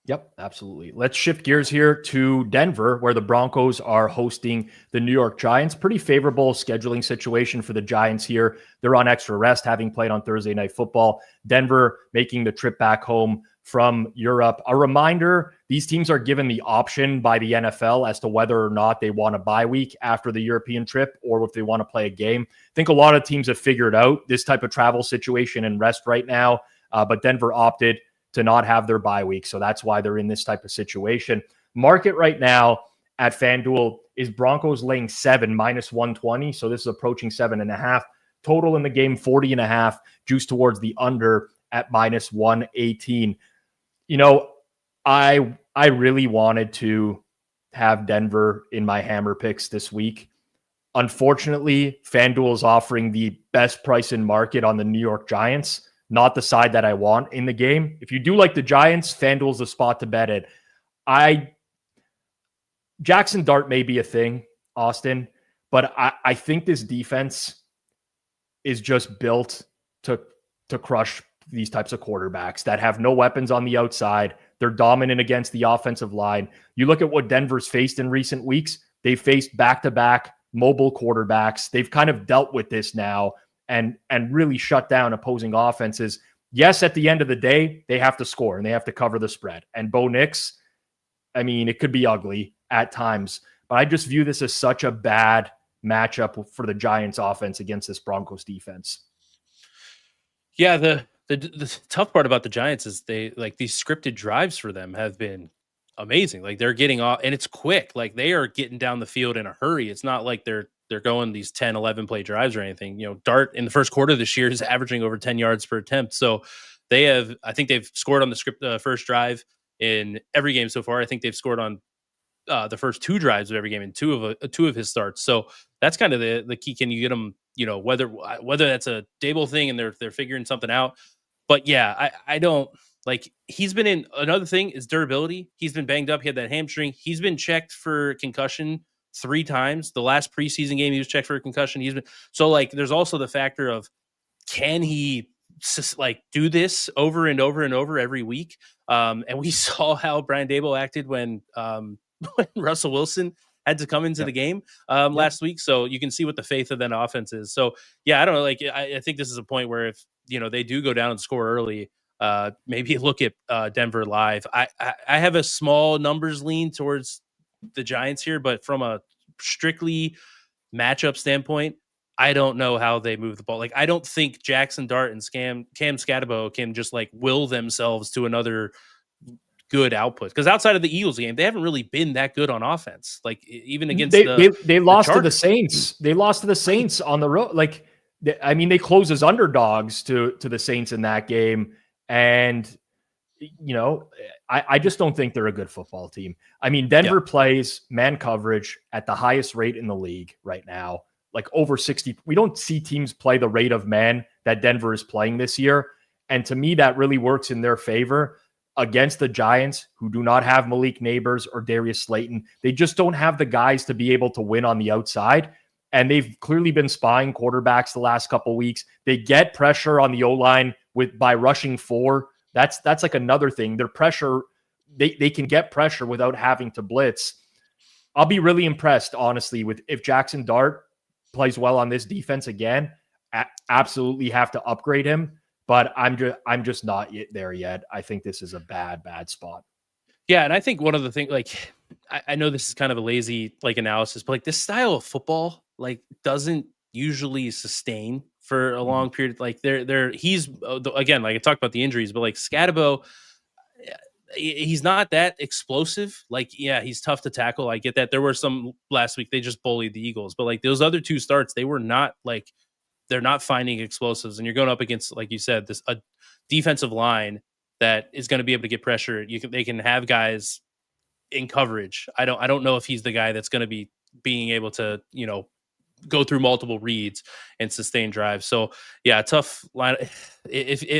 Yep, absolutely. Let's shift gears here to Denver, where the Broncos are hosting the New York Giants. Pretty favorable scheduling situation for the Giants here. They're on extra rest, having played on Thursday Night Football. Denver making the trip back home from Europe. A reminder, these teams are given the option by the NFL as to whether or not they want a bye week after the European trip or if they want to play a game. I think a lot of teams have figured out this type of travel situation and rest right now, but Denver opted to not have their bye week. So that's why they're in this type of situation. Market right now at FanDuel is Broncos laying 7 minus 120. So this is approaching 7.5. Total in the game, 40.5. Juice towards the under at minus 118. I really wanted to have Denver in my hammer picks this week. Unfortunately, FanDuel is offering the best price in market on the New York Giants, not the side that I want in the game. If you do like the Giants, FanDuel's the spot to bet it. Jackson Dart may be a thing, Austin, but I think this defense is just built to crush these types of quarterbacks that have no weapons on the outside. They're dominant against the offensive line. You look at what Denver's faced in recent weeks. They've faced back-to-back mobile quarterbacks. They've kind of dealt with this now and really shut down opposing offenses. Yes, at the end of the day, they have to score and they have to cover the spread. And Bo Nix, I mean, it could be ugly at times, but I just view this as such a bad matchup for the Giants offense against this Broncos defense. Yeah, the tough part about the Giants is they like these scripted drives for them have been amazing. Like they're getting off and it's quick. Like they are getting down the field in a hurry. It's not like they're going these 10, 11 play drives or anything. Dart in the first quarter this year is averaging over 10 yards per attempt. So I think they've scored on the first drive in every game so far. I think they've scored on the first 2 drives of every game in two of his starts. So that's kind of the key. Can you get them, whether that's a Dable thing and they're figuring something out. But yeah, I don't like he's been in another thing is durability. He's been banged up. He had that hamstring. He's been checked for concussion 3 times. The last preseason game, he was checked for a concussion. So like, there's also the factor of can he like do this over and over and over every week? And we saw how Brian Dable acted when Russell Wilson had to come into the game last week. So you can see what the faith of that offense is. So yeah, I don't know. Like, I think this is a point where if, they do go down and score early, maybe look at Denver live. I have a small numbers lean towards the Giants here, but from a strictly matchup standpoint, I don't know how they move the ball. Like, I don't think Jackson Dart and Cam Scatabo can just like will themselves to another good output, because outside of the Eagles game, they haven't really been that good on offense. Like even against they lost to the Saints. They lost to the Saints on the road. Like, I mean, they closed as underdogs to the Saints in that game. And, I just don't think they're a good football team. I mean, Denver plays man coverage at the highest rate in the league right now, like over 60. We don't see teams play the rate of man that Denver is playing this year. And to me, that really works in their favor against the Giants, who do not have Malik Neighbors or Darius Slayton. They just don't have the guys to be able to win on the outside. And they've clearly been spying quarterbacks the last couple of weeks. They get pressure on the O-line by rushing 4. That's like another thing. Their pressure, they can get pressure without having to blitz. I'll be really impressed, honestly, with if Jackson Dart plays well on this defense again. Absolutely have to upgrade him, but I'm just not there yet. I think this is a bad spot. Yeah, and I think one of the things, like, I know this is kind of a lazy like analysis, but like this style of football like doesn't usually sustain for a long period. Like he's again, like I talked about the injuries, but like Scatabo, he's not that explosive. Like, yeah, he's tough to tackle. I get that. There were some last week, they just bullied the Eagles, but like those other two starts, they were not like, they're not finding explosives. And you're going up against, like you said, a defensive line that is going to be able to get pressure. They can have guys in coverage. I don't know if he's the guy that's going to be being able to, go through multiple reads and sustain drives. So yeah, tough line.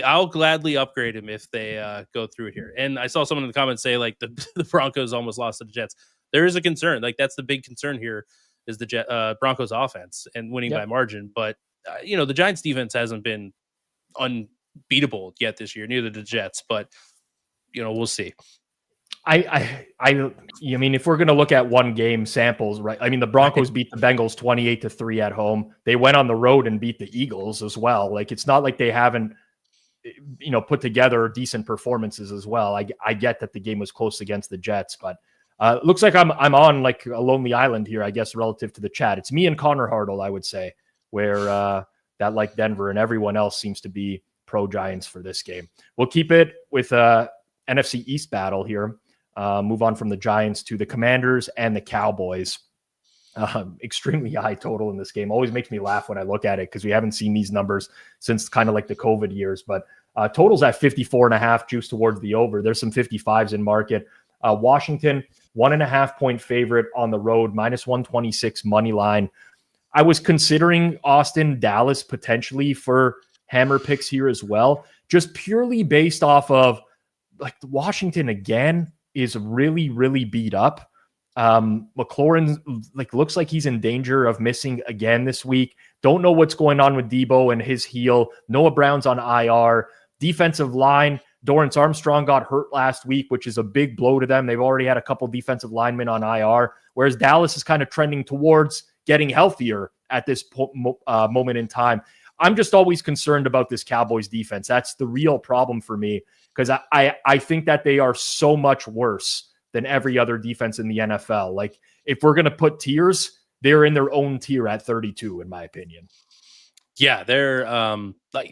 I'll gladly upgrade him if they go through it here. And I saw someone in the comments say like the Broncos almost lost to the Jets. There is a concern. Like that's the big concern here is the Broncos offense and winning by margin. But the Giants defense hasn't been unbeatable yet this year, neither the Jets, but we'll see. I mean, if we're going to look at one game samples, right? I mean, the Broncos beat the Bengals 28-3 at home. They went on the road and beat the Eagles as well. Like, it's not like they haven't, put together decent performances as well. I get that the game was close against the Jets, but it looks like I'm on like a lonely island here, I guess, relative to the chat. It's me and Connor Hartle, I would say, where that like Denver and everyone else seems to be pro Giants for this game. We'll keep it with NFC East battle here. Move on from the Giants to the Commanders and the Cowboys. Extremely high total in this game. Always makes me laugh when I look at it because we haven't seen these numbers since kind of like the COVID years. But totals at 54.5, juice towards the over. There's some 55s in market. Washington, 1.5 point favorite on the road, -126 money line. I was considering Austin, Dallas potentially for hammer picks here as well, just purely based off of like Washington again is really, really beat up. McLaurin looks like he's in danger of missing again this week. Don't know what's going on with Debo and his heel. Noah Brown's on IR. Defensive line, Dorrance Armstrong got hurt last week, which is a big blow to them. They've already had a couple defensive linemen on IR, whereas Dallas is kind of trending towards getting healthier at this moment in time. I'm just always concerned about this Cowboys defense. That's the real problem for me, because I think that they are so much worse than every other defense in the NFL. Like, if we're going to put tiers, they're in their own tier at 32, in my opinion. Yeah, they're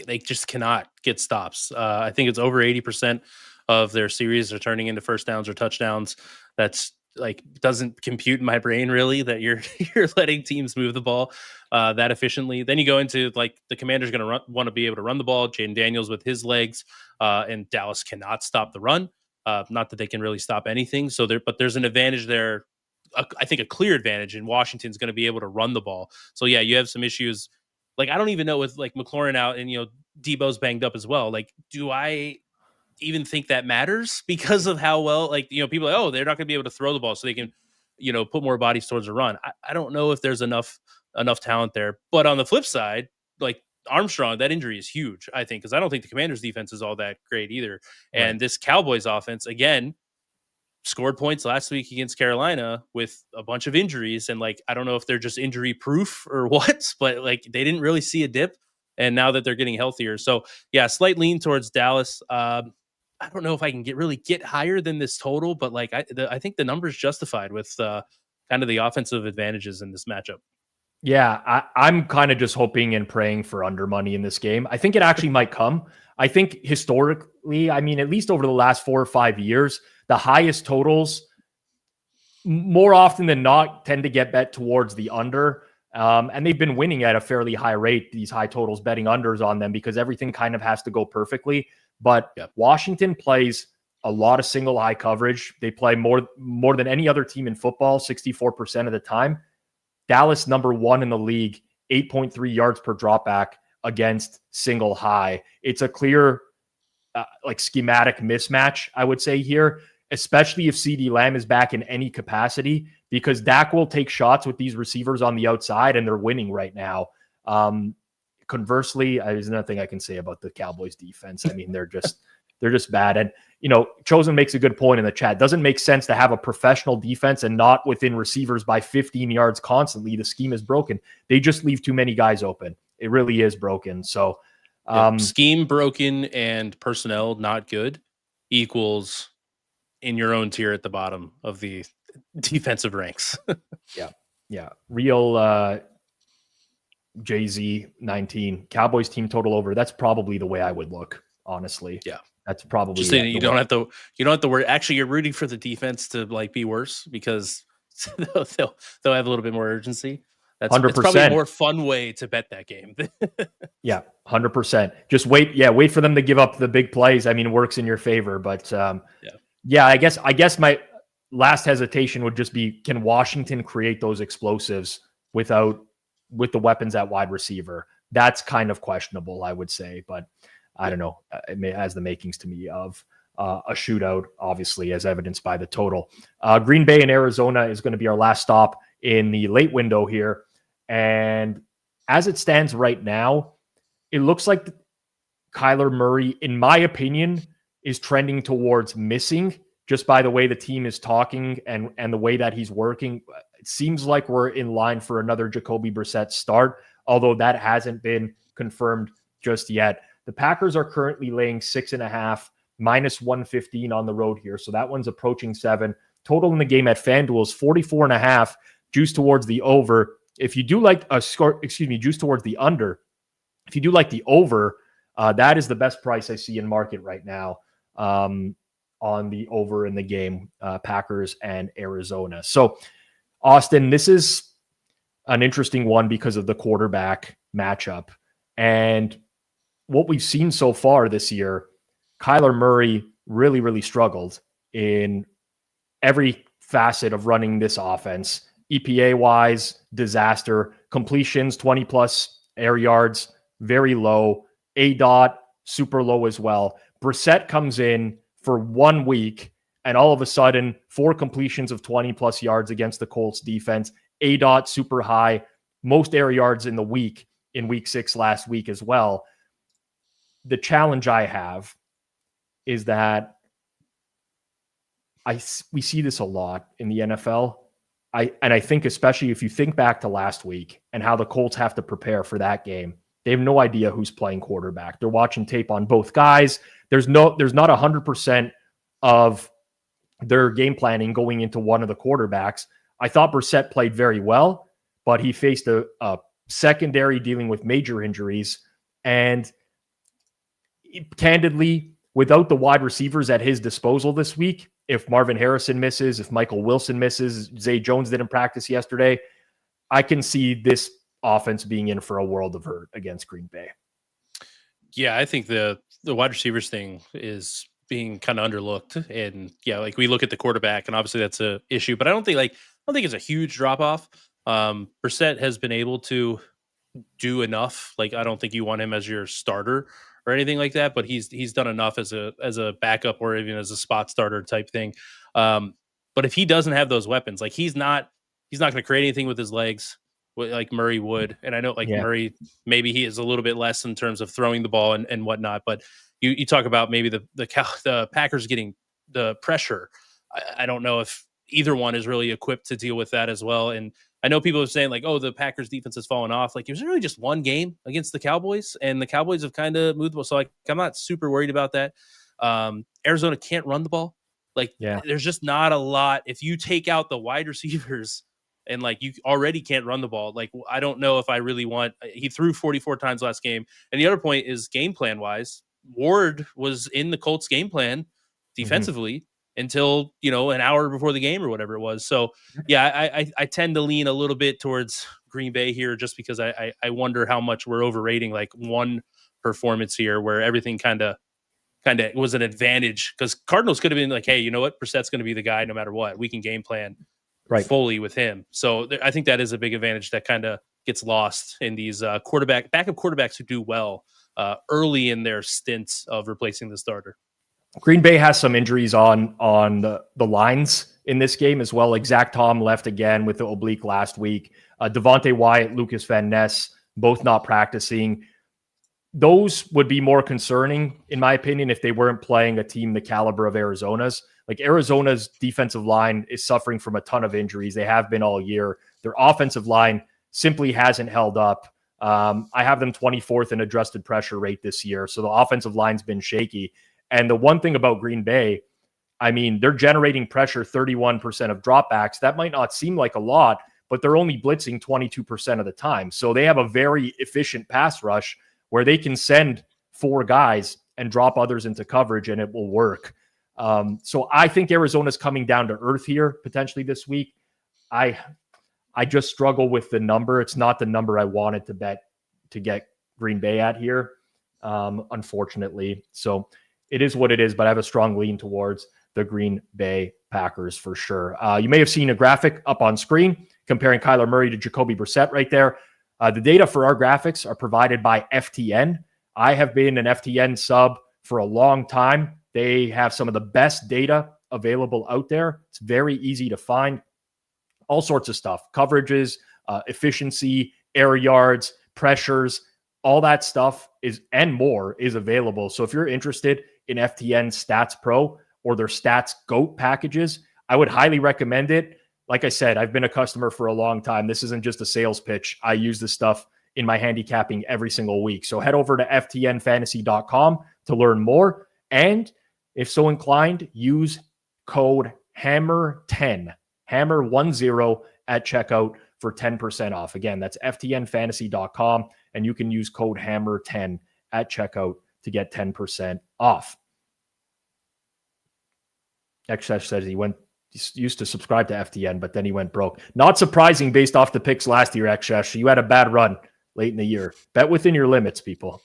they just cannot get stops. I think it's over 80% of their series are turning into first downs or touchdowns. That's like doesn't compute in my brain really that you're letting teams move the ball that efficiently. Then you go into like the Commanders going to want to be able to run the ball. Jaden Daniels with his legs, and Dallas cannot stop the run. Not that they can really stop anything. So there's an advantage there. I think a clear advantage, and Washington's going to be able to run the ball. So yeah, you have some issues. Like, I don't even know with like McLaurin out and Debo's banged up as well. Like, do I even think that matters because of how well, like, people are like, oh, they're not going to be able to throw the ball so they can, put more bodies towards a run. I don't know if there's enough talent there. But on the flip side, like Armstrong, that injury is huge, I think, because I don't think the Commanders defense is all that great either. Right. And this Cowboys offense, again, scored points last week against Carolina with a bunch of injuries. And like, I don't know if they're just injury proof or what, but like they didn't really see a dip. And now that they're getting healthier. So yeah, slight lean towards Dallas. I don't know if I can get higher than this total, but like I think the number is justified with kind of the offensive advantages in this matchup. Yeah, I'm kind of just hoping and praying for under money in this game. I think it actually might come. I think historically, I mean, at least over the last 4 or 5 years, the highest totals more often than not tend to get bet towards the under. And they've been winning at a fairly high rate, these high totals, betting unders on them because everything kind of has to go perfectly. But Washington plays a lot of single high coverage. They play more than any other team in football, 64% of the time. Dallas, number 1 in the league, 8.3 yards per dropback against single high. It's a clear schematic mismatch, I would say here, especially if CeeDee Lamb is back in any capacity, because Dak will take shots with these receivers on the outside and they're winning right now. Conversely, there's nothing I can say about the Cowboys defense. I mean, they're just bad. And, Chosen makes a good point in the chat. Doesn't make sense to have a professional defense and not within receivers by 15 yards constantly. The scheme is broken. They just leave too many guys open. It really is broken. So scheme broken and personnel not good equals in your own tier at the bottom of the defensive ranks. Yeah. Real Jay-Z 19 Cowboys team total over. That's probably the way I would look, honestly. Yeah. That's probably just saying you don't have to worry. Actually, you're rooting for the defense to like be worse because they'll have a little bit more urgency. It's probably a 100%. more fun way to bet that game. Yeah, 100%. Just wait. Yeah, wait for them to give up the big plays. I mean, it works in your favor. But yeah, I guess my last hesitation would just be: can Washington create those explosives with the weapons at wide receiver? That's kind of questionable, I would say. But I don't know. It has the makings to me of a shootout, obviously, as evidenced by the total. Green Bay and Arizona is going to be our last stop in the late window here. And as it stands right now, it looks like Kyler Murray, in my opinion, is trending towards missing just by the way the team is talking and the way that he's working. It seems like we're in line for another Jacoby Brissett start, although that hasn't been confirmed just yet. The Packers are currently laying 6.5, minus 115 on the road here. So that one's approaching 7. Total in the game at FanDuel is 44.5, juice towards the over. If you do like juice towards the under. If you do like the over, that is the best price I see in market right now on the over in the game, Packers and Arizona. So, Austin, this is an interesting one because of the quarterback matchup. And what we've seen so far this year, Kyler Murray really, really struggled in every facet of running this offense. EPA-wise, disaster. Completions, 20-plus air yards, very low. ADOT, super low as well. Brissett comes in for 1 week, and all of a sudden, 4 completions of 20-plus yards against the Colts defense. ADOT, super high. Most air yards in the week, in week 6 last week as well. The challenge I have is that we see this a lot in the NFL. I think especially if you think back to last week and how the Colts have to prepare for that game, they have no idea who's playing quarterback. They're watching tape on both guys. There's not 100% of their game planning going into one of the quarterbacks. I thought Brissett played very well, but he faced a secondary dealing with major injuries. And candidly, without the wide receivers at his disposal this week, if Marvin Harrison misses, if Michael Wilson misses, Zay Jones didn't practice yesterday, I can see this offense being in for a world of hurt against Green Bay. Yeah, I think the wide receivers thing is being kind of underlooked. And yeah, like we look at the quarterback, and obviously that's a issue, but I don't think it's a huge drop off. Brissett has been able to do enough. Like, I don't think you want him as your starter or anything like that, but he's done enough as a backup or even as a spot starter type thing. But if he doesn't have those weapons, like he's not going to create anything with his legs like Murray would. And I know Murray, maybe he is a little bit less in terms of throwing the ball and whatnot, but you talk about maybe the Packers getting the pressure. I don't know if either one is really equipped to deal with that as well. And I know people are saying like, oh, the Packers defense has fallen off. Like, it was really just one game against the Cowboys, and the Cowboys have kind of moved the ball. So like, I'm not super worried about that. Arizona can't run the ball. Like, there's just not a lot. If you take out the wide receivers and like you already can't run the ball, like I don't know if I really want. He threw 44 times last game. And the other point is game plan wise, Ward was in the Colts game plan defensively until, an hour before the game or whatever it was. So yeah, I tend to lean a little bit towards Green Bay here just because I wonder how much we're overrating like one performance here where everything kind of was an advantage, because Cardinals could have been like, hey, you know what? Brissett's going to be the guy no matter what. We can game plan fully with him. So I think that is a big advantage that kind of gets lost in these backup quarterbacks who do well early in their stints of replacing the starter. Green Bay has some injuries on the lines in this game as well. Like Zach Tom left again with the oblique last week. Devontae Wyatt, Lucas Van Ness, both not practicing. Those would be more concerning, in my opinion, if they weren't playing a team the caliber of Arizona's. Like, Arizona's defensive line is suffering from a ton of injuries. They have been all year. Their offensive line simply hasn't held up. I have them 24th in adjusted pressure rate this year. So the offensive line's been shaky. And the one thing about Green Bay, I mean, they're generating pressure 31% of dropbacks. That might not seem like a lot, but they're only blitzing 22% of the time. So they have a very efficient pass rush where they can send 4 guys and drop others into coverage, and it will work. So I think Arizona's coming down to earth here potentially this week. I just struggle with the number. It's not the number I wanted to bet to get Green Bay at here, unfortunately. So it is what it is, but I have a strong lean towards the Green Bay Packers for sure. You may have seen a graphic up on screen comparing Kyler Murray to Jacoby Brissett right there. The data for our graphics are provided by FTN. I have been an FTN sub for a long time. They have some of the best data available out there. It's very easy to find. All sorts of stuff, coverages, efficiency, air yards, pressures, all that stuff is and more is available. So if you're interested in FTN Stats Pro or their Stats GOAT packages, I would highly recommend it. Like I said, I've been a customer for a long time. This isn't just a sales pitch. I use this stuff in my handicapping every single week. So head over to ftnfantasy.com to learn more. And if so inclined, use code HAMMER10, HAMMER10 at checkout for 10% off. Again, that's ftnfantasy.com, and you can use code HAMMER10 at checkout to get 10% off. XS says he used to subscribe to FTN, but then he went broke. Not surprising based off the picks last year, XS. You had a bad run late in the year. Bet within your limits, people,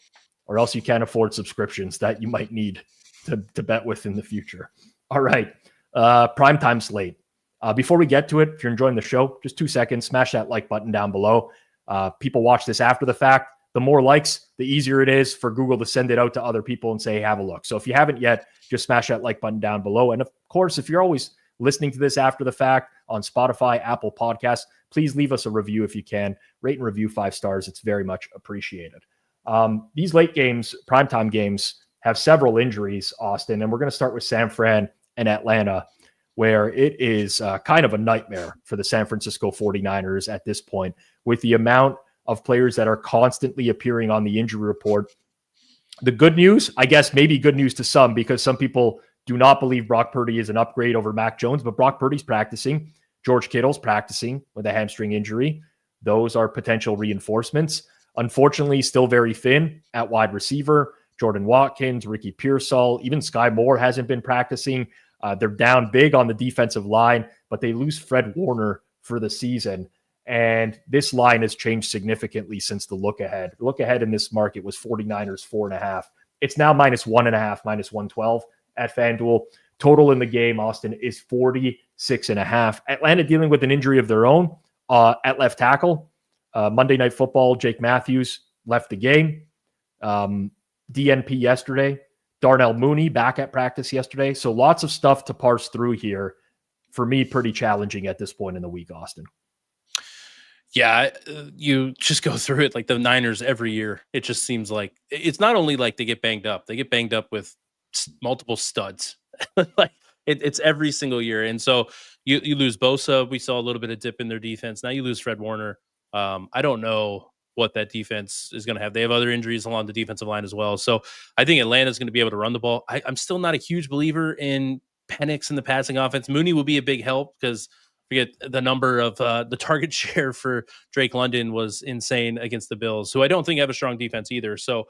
or else you can't afford subscriptions that you might need to bet with in the future. All right. Primetime slate. Before we get to it, if you're enjoying the show, just 2 seconds, smash that like button down below. People watch this after the fact. The more likes, the easier it is for Google to send it out to other people and say, have a look. So if you haven't yet, just smash that like button down below. And of course, if you're always listening to this after the fact on Spotify, Apple Podcasts, please leave us a review if you can. Rate and review 5 stars. It's very much appreciated. These late games, primetime games, have several injuries, Austin, and we're going to start with San Fran and Atlanta, where it is kind of a nightmare for the San Francisco 49ers at this point, with the amount of players that are constantly appearing on the injury report. The good news, I guess maybe good news to some, because some people do not believe Brock Purdy is an upgrade over Mac Jones, but Brock Purdy's practicing. George Kittle's practicing with a hamstring injury. Those are potential reinforcements. Unfortunately, still very thin at wide receiver. Jordan Watkins, Ricky Pearsall, even Sky Moore hasn't been practicing. They're down big on the defensive line, but they lose Fred Warner for the season. And this line has changed significantly since the look ahead. The look ahead in this market was 49ers 4.5. It's now -1.5, -112 at FanDuel. Total in the game, Austin, is 46.5. Atlanta dealing with an injury of their own at left tackle. Monday Night Football, Jake Matthews left the game. DNP yesterday. Darnell Mooney back at practice yesterday. So lots of stuff to parse through here. For me, pretty challenging at this point in the week, Austin. Yeah, you just go through it like the Niners every year. It just seems like it's not only like they get banged up; they get banged up with multiple studs. Like it's every single year. And so you lose Bosa. We saw a little bit of dip in their defense. Now you lose Fred Warner. I don't know what that defense is going to have. They have other injuries along the defensive line as well. So I think Atlanta's going to be able to run the ball. I'm still not a huge believer in Penix in the passing offense. Mooney will be a big help because forget the number of the target share for Drake London was insane against the Bills, who I don't think have a strong defense either. So,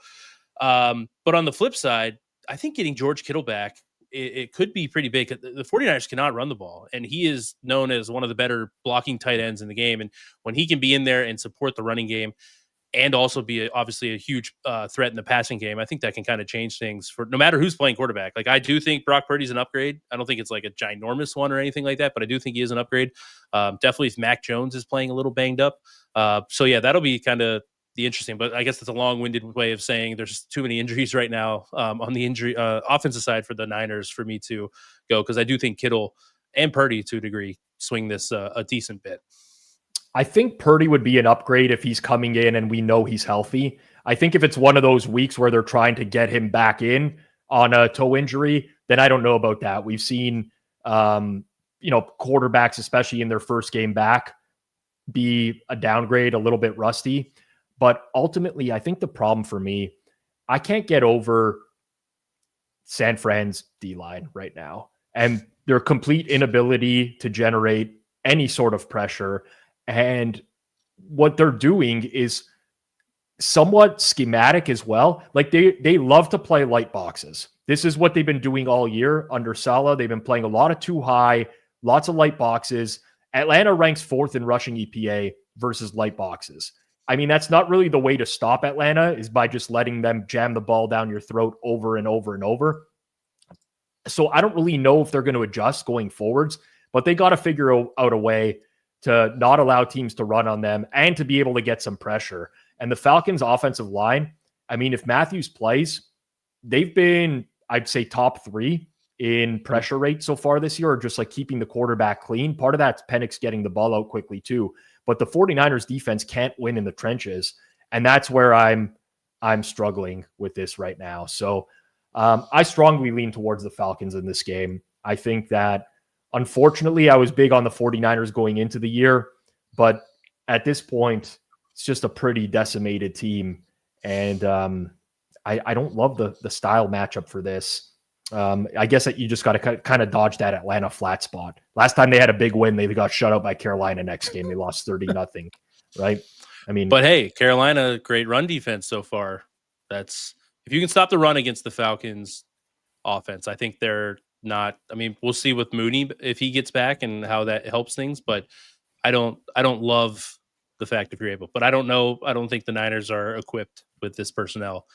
but on the flip side, I think getting George Kittle back, it could be pretty big. The 49ers cannot run the ball, and he is known as one of the better blocking tight ends in the game. And when he can be in there and support the running game and also be obviously a huge threat in the passing game, I think that can kind of change things for no matter who's playing quarterback. Like, I do think Brock Purdy's an upgrade. I don't think it's like a ginormous one or anything like that, but I do think he is an upgrade. Definitely if Mac Jones is playing a little banged up. So yeah, that'll be kind of the interesting, but I guess that's a long-winded way of saying there's too many injuries right now on the injury offensive side for the Niners for me to go, because I do think Kittle and Purdy to a degree swing this a decent bit. I think Purdy would be an upgrade if he's coming in and we know he's healthy. I think if it's one of those weeks where they're trying to get him back in on a toe injury, then I don't know about that. We've seen, quarterbacks, especially in their first game back, be a downgrade, a little bit rusty. But ultimately, I think the problem for me, I can't get over San Fran's D-line right now and their complete inability to generate any sort of pressure. And what they're doing is somewhat schematic as well. Like they love to play light boxes. This is what they've been doing all year under Saleh. They've been playing a lot of too high, lots of light boxes. Atlanta ranks 4th in rushing EPA versus light boxes. I mean, that's not really the way to stop Atlanta, is by just letting them jam the ball down your throat over and over and over. So I don't really know if they're going to adjust going forwards, but they got to figure out a way to not allow teams to run on them and to be able to get some pressure. And the Falcons' offensive line, I mean, if Matthews plays, they've been, I'd say, top 3 in pressure rate so far this year, or just like keeping the quarterback clean. Part of that's Penix getting the ball out quickly too. But the 49ers defense can't win in the trenches. And that's where I'm struggling with this right now. So I strongly lean towards the Falcons in this game. I think that, unfortunately, I was big on the 49ers going into the year, but at this point, it's just a pretty decimated team. And I don't love the style matchup for this. I guess that you just got to kind of dodge that Atlanta flat spot. Last time they had a big win, they got shut out by Carolina. Next game, they lost 30-0, right? I mean, but hey, Carolina, great run defense so far. That's, if you can stop the run against the Falcons offense, I think they're not, I mean, we'll see with Mooney if he gets back and how that helps things, but I don't love the fact if you're able, but I don't think the Niners are equipped with this personnel.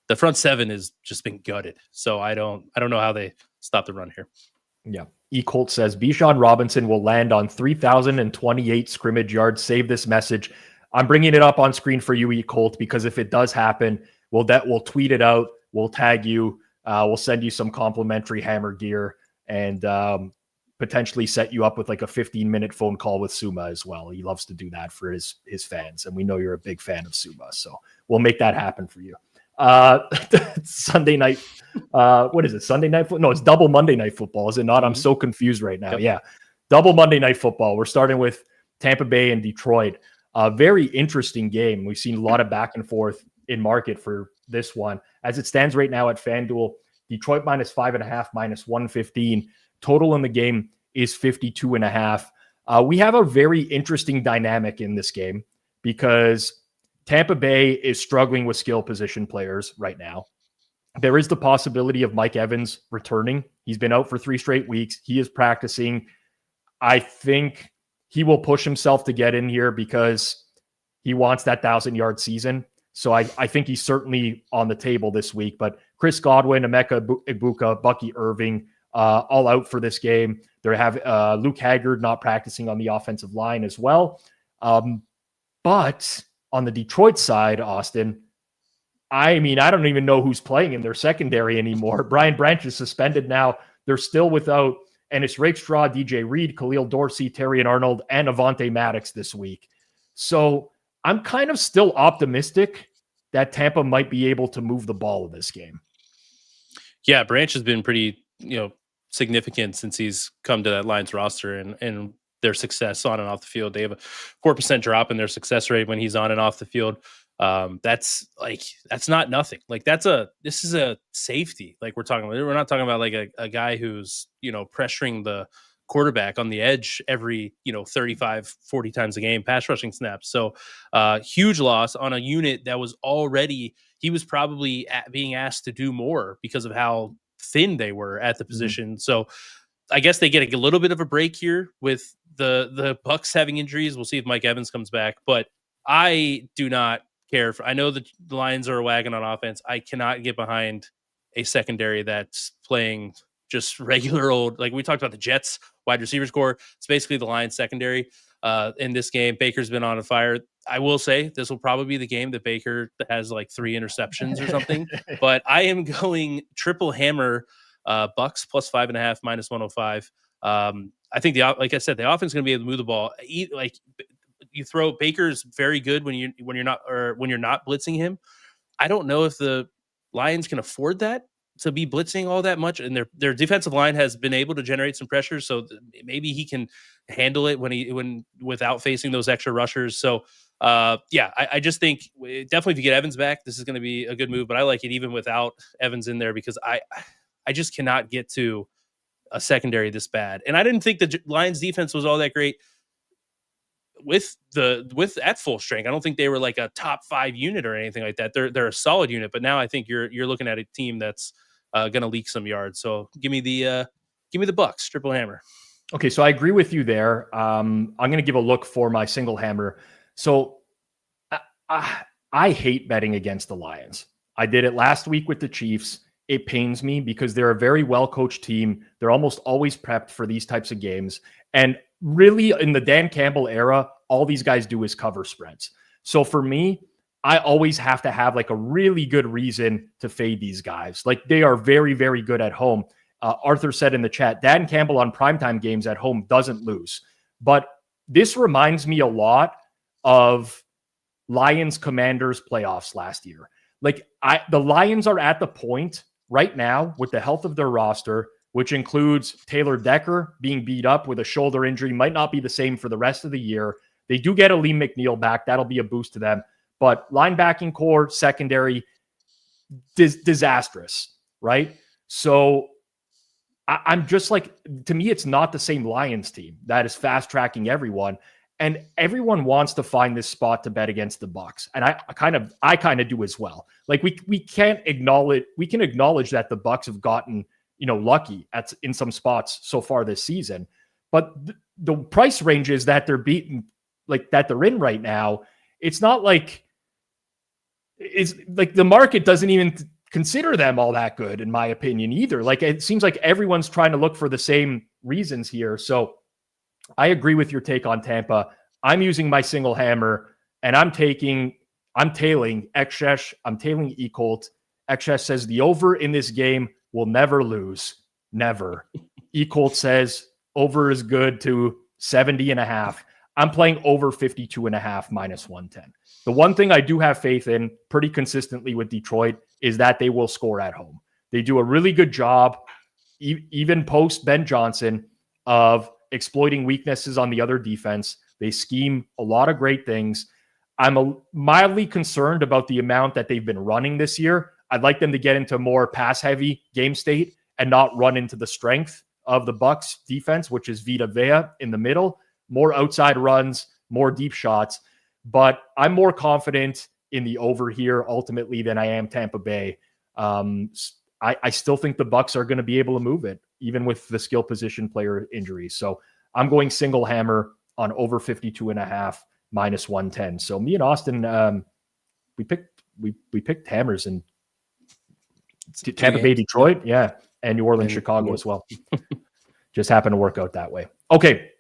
The front 7 has just been gutted. So I don't know how they stop the run here. Yeah. E. Colt says Bijan Robinson will land on 3,028 scrimmage yards. Save this message. I'm bringing it up on screen for you, E. Colt, because if it does happen, we'll tweet it out. We'll tag you. We'll send you some complimentary hammer gear and potentially set you up with like a 15-minute phone call with Suuma as well. He loves to do that for his fans. And we know you're a big fan of Suuma. So we'll make that happen for you. Sunday night. What is it? Sunday night football? No, it's double Monday night football. Is it not? I'm so confused right now. Yep. Yeah. Double Monday night football. We're starting with Tampa Bay and Detroit. Very interesting game. We've seen a lot of back and forth in market for this one. As it stands right now at FanDuel, Detroit -5.5, -115. Total in the game is 52.5. We have a very interesting dynamic in this game because Tampa Bay is struggling with skill position players right now. There is the possibility of Mike Evans returning. He's been out for 3 straight weeks. He is practicing. I think he will push himself to get in here because he wants that 1,000-yard season. So I think he's certainly on the table this week. But Chris Godwin, Emeka Egbuka, Bucky Irving, all out for this game. They have Luke Haggard not practicing on the offensive line as well. But on the Detroit side, Austin, I mean, I don't even know who's playing in their secondary anymore. Brian Branch is suspended now. They're still without Ennis Rakestraw, DJ Reed, Khalil Dorsey, Terrion Arnold, and Avonte Maddox this week. So I'm kind of still optimistic that Tampa might be able to move the ball in this game. Yeah, Branch has been pretty, significant since he's come to that Lions roster and their success on and off the field. They have a 4% drop in their success rate when he's on and off the field. That's not nothing. Like this is a safety. Like we're not talking about like a guy who's, pressuring the quarterback on the edge every, 35, 40 times a game, pass rushing snaps. So huge loss on a unit that was already, he was probably being asked to do more because of how thin they were at the position. So I guess they get a little bit of a break here with the Bucs having injuries. We'll see if Mike Evans comes back, but I do not care. I know the Lions are a wagon on offense. I cannot get behind a secondary that's playing just regular old, like we talked about the Jets wide receivers core. It's basically the Lions secondary in this game. Baker's been on fire. I will say this will probably be the game that Baker has like 3 interceptions or something, but I am going triple hammer Bucks +5.5 -105. I think like I said, the offense is going to be able to move the ball. Like you throw Baker's very good when you're not blitzing him. I don't know if the Lions can afford that to be blitzing all that much, and their defensive line has been able to generate some pressure, so maybe he can handle it when without facing those extra rushers. So I just think definitely if you get Evans back, this is going to be a good move. But I like it even without Evans in there because I just cannot get to a secondary this bad, and I didn't think the Lions defense was all that great with at full strength. I don't think they were like a top 5 unit or anything like that. They're a solid unit, but now I think you're looking at a team that's going to leak some yards. So give me the Bucks triple hammer. Okay, so I agree with you there. I'm going to give a look for my single hammer. So I hate betting against the Lions. I did it last week with the Chiefs. It pains me because they're a very well-coached team. They're almost always prepped for these types of games. And really, in the Dan Campbell era, all these guys do is cover spreads. So for me, I always have to have like a really good reason to fade these guys. Like they are very, very good at home. Arthur said in the chat, Dan Campbell on primetime games at home doesn't lose. But this reminds me a lot of Lions Commanders playoffs last year. Like the Lions are at the point right now with the health of their roster, which includes Taylor Decker being beat up with a shoulder injury, might not be the same for the rest of the year. They do get Aleem McNeil back. That'll be a boost to them. But linebacking core, secondary, disastrous, right? So I'm just like, to me, it's not the same Lions team that is fast tracking everyone. And everyone wants to find this spot to bet against the Bucs. And I kind of do as well. Like we can acknowledge that the Bucs have gotten, lucky in some spots so far this season. But the price ranges that they're beating, like that they're in right now, it's not like it's like the market doesn't even consider them all that good, in my opinion, either. Like it seems like everyone's trying to look for the same reasons here. So I agree with your take on Tampa. I'm using my single hammer and I'm tailing Exesh. I'm tailing Ecolt. Exesh says the over in this game will never lose. Never. Ecolt says over is good to 70.5. I'm playing over 52.5 minus 110. The one thing I do have faith in pretty consistently with Detroit is that they will score at home. They do a really good job, even post Ben Johnson, of exploiting weaknesses on the other defense. They scheme a lot of great things. I'm mildly concerned about the amount that they've been running this year. I'd like them to get into more pass-heavy game state and not run into the strength of the Bucs defense, which is Vita Vea in the middle. More outside runs, more deep shots. But I'm more confident in the over here ultimately than I am Tampa Bay. I still think the Bucs are going to be able to move it, even with the skill position player injuries. So I'm going single hammer on over 52.5 minus 110. So me and Austin, we picked hammers in Tampa Bay, Detroit, yeah, and New Orleans, Chicago as well. Just happened to work out that way. Okay,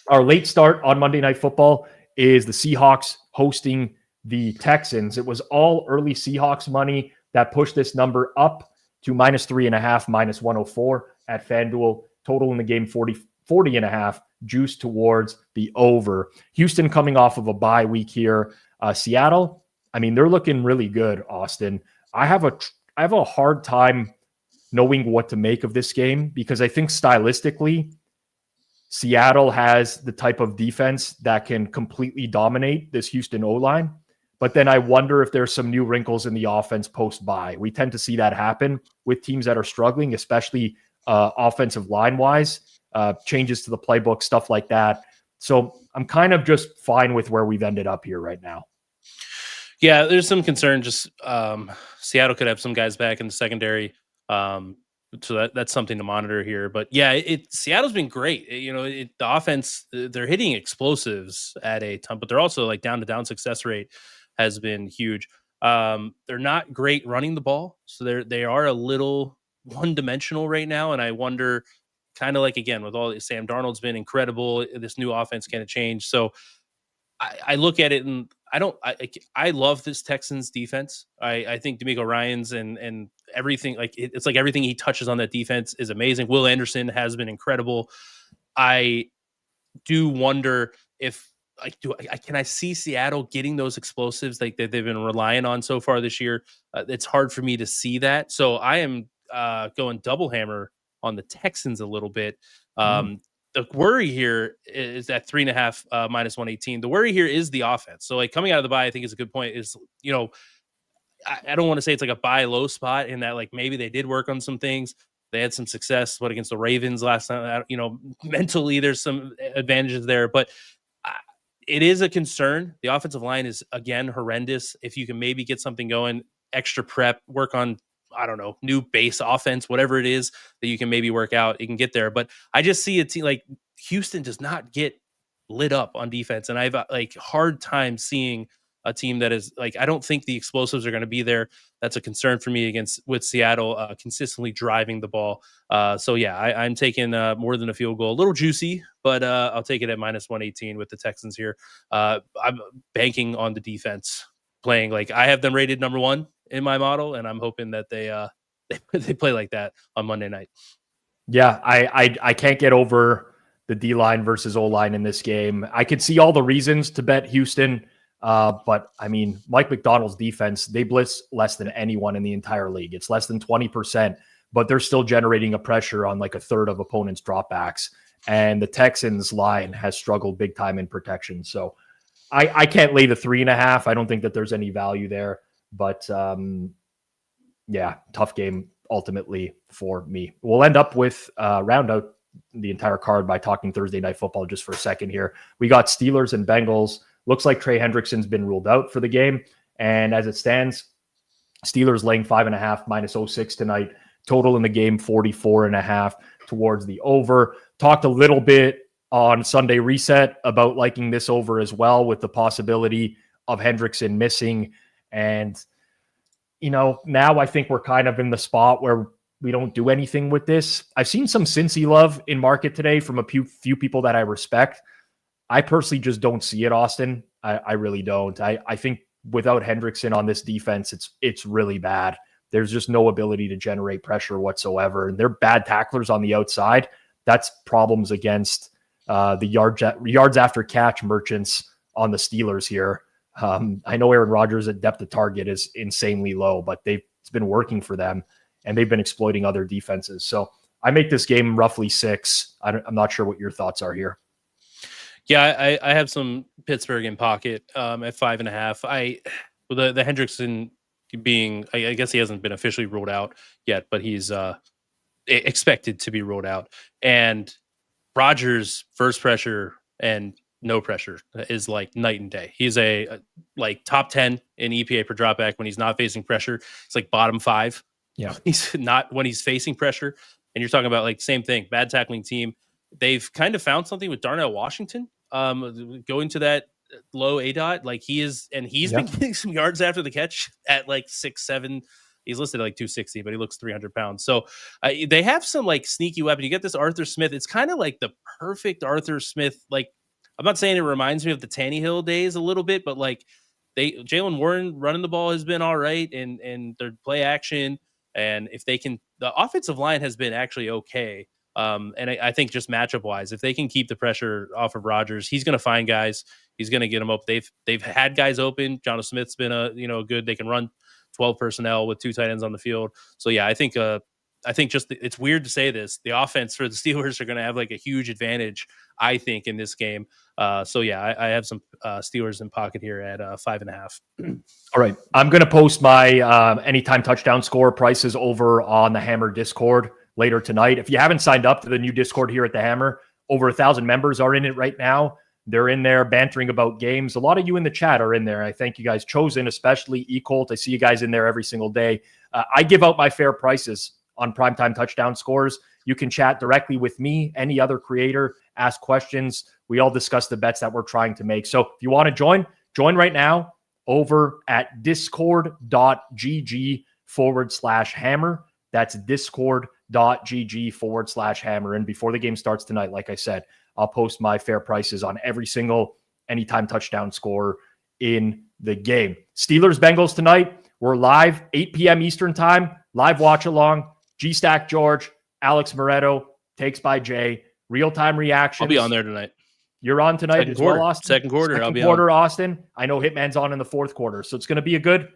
our late start on Monday Night Football is the Seahawks hosting the Texans. It was all early Seahawks money that pushed this number up to minus 3.5, minus 104 at FanDuel. Total in the game 40.5, juice towards the over. Houston coming off of a bye week here. Seattle, I mean, they're looking really good, Austin. I have a hard time knowing what to make of this game because I think stylistically, Seattle has the type of defense that can completely dominate this Houston O-line. But then I wonder if there's some new wrinkles in the offense post-bye. We tend to see that happen with teams that are struggling, especially offensive line-wise, changes to the playbook, stuff like that. So I'm kind of just fine with where we've ended up here right now. Yeah, there's some concern. Just Seattle could have some guys back in the secondary. So that's something to monitor here. But yeah, Seattle's been great. The offense, they're hitting explosives at a ton, but they're also like down success rate has been huge. They're not great running the ball. So they are a little one-dimensional right now. And I wonder, kind of like, again, with all Sam Darnold's been incredible. This new offense can change. So I look at it and I love this Texans defense. I think D'Amico Ryans and everything, like it's like everything he touches on that defense is amazing. Will Anderson has been incredible. I do wonder if can I see Seattle getting those explosives like that they've been relying on so far this year? It's hard for me to see that. So I am going double hammer on the Texans a little bit. The worry here is at 3.5 minus 118. The worry here is the offense. So like coming out of the bye, I think is a good point is, I don't want to say it's like a buy low spot in that, like maybe they did work on some things. They had some success against the Ravens last time, mentally there's some advantages there, but it is a concern. The offensive line is, again, horrendous. If you can maybe get something going, extra prep, work on, I don't know, new base offense, whatever it is that you can maybe work out, you can get there. But I just see a team like Houston does not get lit up on defense. And I've like hard time seeing a team that is like, I don't think the explosives are going to be there. That's a concern for me with Seattle consistently driving the ball. So yeah, I'm taking more than a field goal, a little juicy, but I'll take it at -118 with the Texans here. I'm banking on the defense playing like I have them rated number 1 in my model, and I'm hoping that they play like that on Monday night. Yeah, I can't get over the D-line versus O-line in this game. I could see all the reasons to bet Houston, but I mean, Mike McDonald's defense, they blitz less than anyone in the entire league. It's less than 20%, but they're still generating a pressure on like a third of opponents' dropbacks. And the Texans line has struggled big time in protection. So I can't lay the 3.5. I don't think that there's any value there, but yeah, tough game ultimately for me. We'll end up with round out the entire card by talking Thursday night football just for a second here. We got Steelers and Bengals. Looks like Trey Hendrickson's been ruled out for the game. And as it stands, Steelers laying 5.5 -06 tonight. Total in the game 44.5 towards the over. Talked a little bit on Sunday Reset about liking this over as well, with the possibility of Hendrickson missing. And, you know, now I think we're kind of in the spot where we don't do anything with this. I've seen some Cincy love in market today from a few people that I respect. I personally just don't see it, Austin. I really don't. I think without Hendrickson on this defense, it's really bad. There's just no ability to generate pressure whatsoever. And they're bad tacklers on the outside. That's problems against the yards after catch merchants on the Steelers here. I know Aaron Rodgers at depth of target is insanely low, but it's been working for them, and they've been exploiting other defenses. So I make this game roughly 6. I'm not sure what your thoughts are here. Yeah, I have some Pittsburgh in pocket at 5.5. The Hendrickson being, I guess he hasn't been officially ruled out yet, but he's expected to be ruled out. And Rodgers' first pressure and no pressure is like night and day. He's a like top 10 in EPA per dropback when he's not facing pressure. It's like bottom 5. Yeah, he's not when he's facing pressure. And you're talking about like same thing, bad tackling team. They've kind of found something with Darnell Washington, going to that low ADOT. Like he's been getting some yards after the catch at like 6'7". He's listed at like 260, but he looks 300 pounds. So they have some like sneaky weapon. You get this Arthur Smith. It's kind of like the perfect Arthur Smith. Like, I'm not saying it reminds me of the Tannehill days a little bit, but like Jalen Warren running the ball has been all right, and their play action. And if they can, the offensive line has been actually okay. And I think just matchup wise, if they can keep the pressure off of Rodgers, he's going to find guys. He's going to get them up. They've had guys open. Jonathan Smith's been good. They can run 12 personnel with 2 tight ends on the field. So yeah, I think just it's weird to say this. The offense for the Steelers are going to have like a huge advantage, I think, in this game. So yeah, I have some Steelers in pocket here at 5.5. All right. I'm going to post my anytime touchdown score prices over on the Hammer Discord later tonight. If you haven't signed up to the new Discord here at the Hammer, over 1,000 members are in it right now. They're in there bantering about games. A lot of you in the chat are in there. I thank you guys. Chosen, especially Ecolt. I see you guys in there every single day. I give out my fair prices on primetime touchdown scores. You can chat directly with me, any other creator, ask questions. We all discuss the bets that we're trying to make. So if you want to join right now over at discord.gg/hammer. That's discord.gg/hammer. And before the game starts tonight, like I said, I'll post my fair prices on every single anytime touchdown score in the game. Steelers Bengals tonight. We're live 8 p.m. Eastern time. Live watch along. G-Stack George, Alex Moretto, takes by Jay. Real-time reactions. I'll be on there tonight. You're on tonight as well, Austin? Second quarter, I'll be on. Austin. I know Hitman's on in the fourth quarter, so it's going to be a good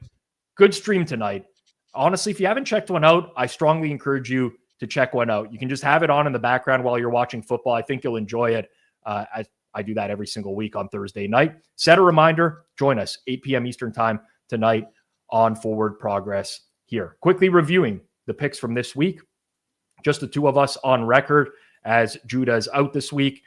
stream tonight. Honestly, if you haven't checked one out, I strongly encourage you to check one out. You can just have it on in the background while you're watching football. I think you'll enjoy it. I do that every single week on Thursday night. Set a reminder. Join us 8 p.m. Eastern time tonight on Forward Progress here. Quickly reviewing the picks from this week. Just the two of us on record as Judah is out this week.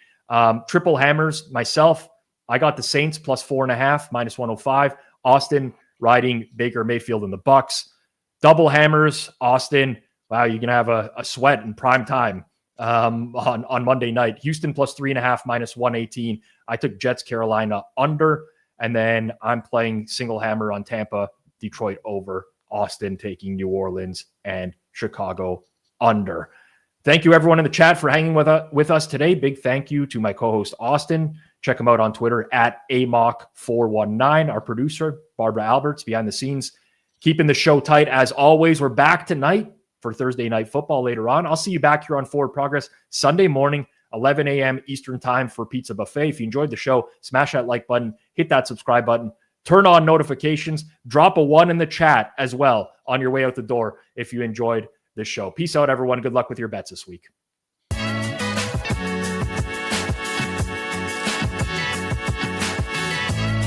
Triple hammers, myself. I got the Saints plus 4.5, minus 105. Austin riding Baker Mayfield and the Bucks. Double hammers, Austin. Wow, you're going to have a sweat in prime time on Monday night. Houston plus 3.5, minus 118. I took Jets Carolina under, and then I'm playing single hammer on Tampa, Detroit over, Austin taking New Orleans, and Chicago under. Thank you, everyone in the chat, for hanging with us today. Big thank you to my co-host, Austin. Check him out on Twitter at AMOC419. Our producer, Barbara Alberts, behind the scenes, keeping the show tight as always. We're back tonight for Thursday Night Football later on. I'll see you back here on Forward Progress Sunday morning, 11 a.m. Eastern Time for Pizza Buffet. If you enjoyed the show, smash that like button, hit that subscribe button, turn on notifications, drop a 1 in the chat as well on your way out the door if you enjoyed this show. Peace out, everyone. Good luck with your bets this week.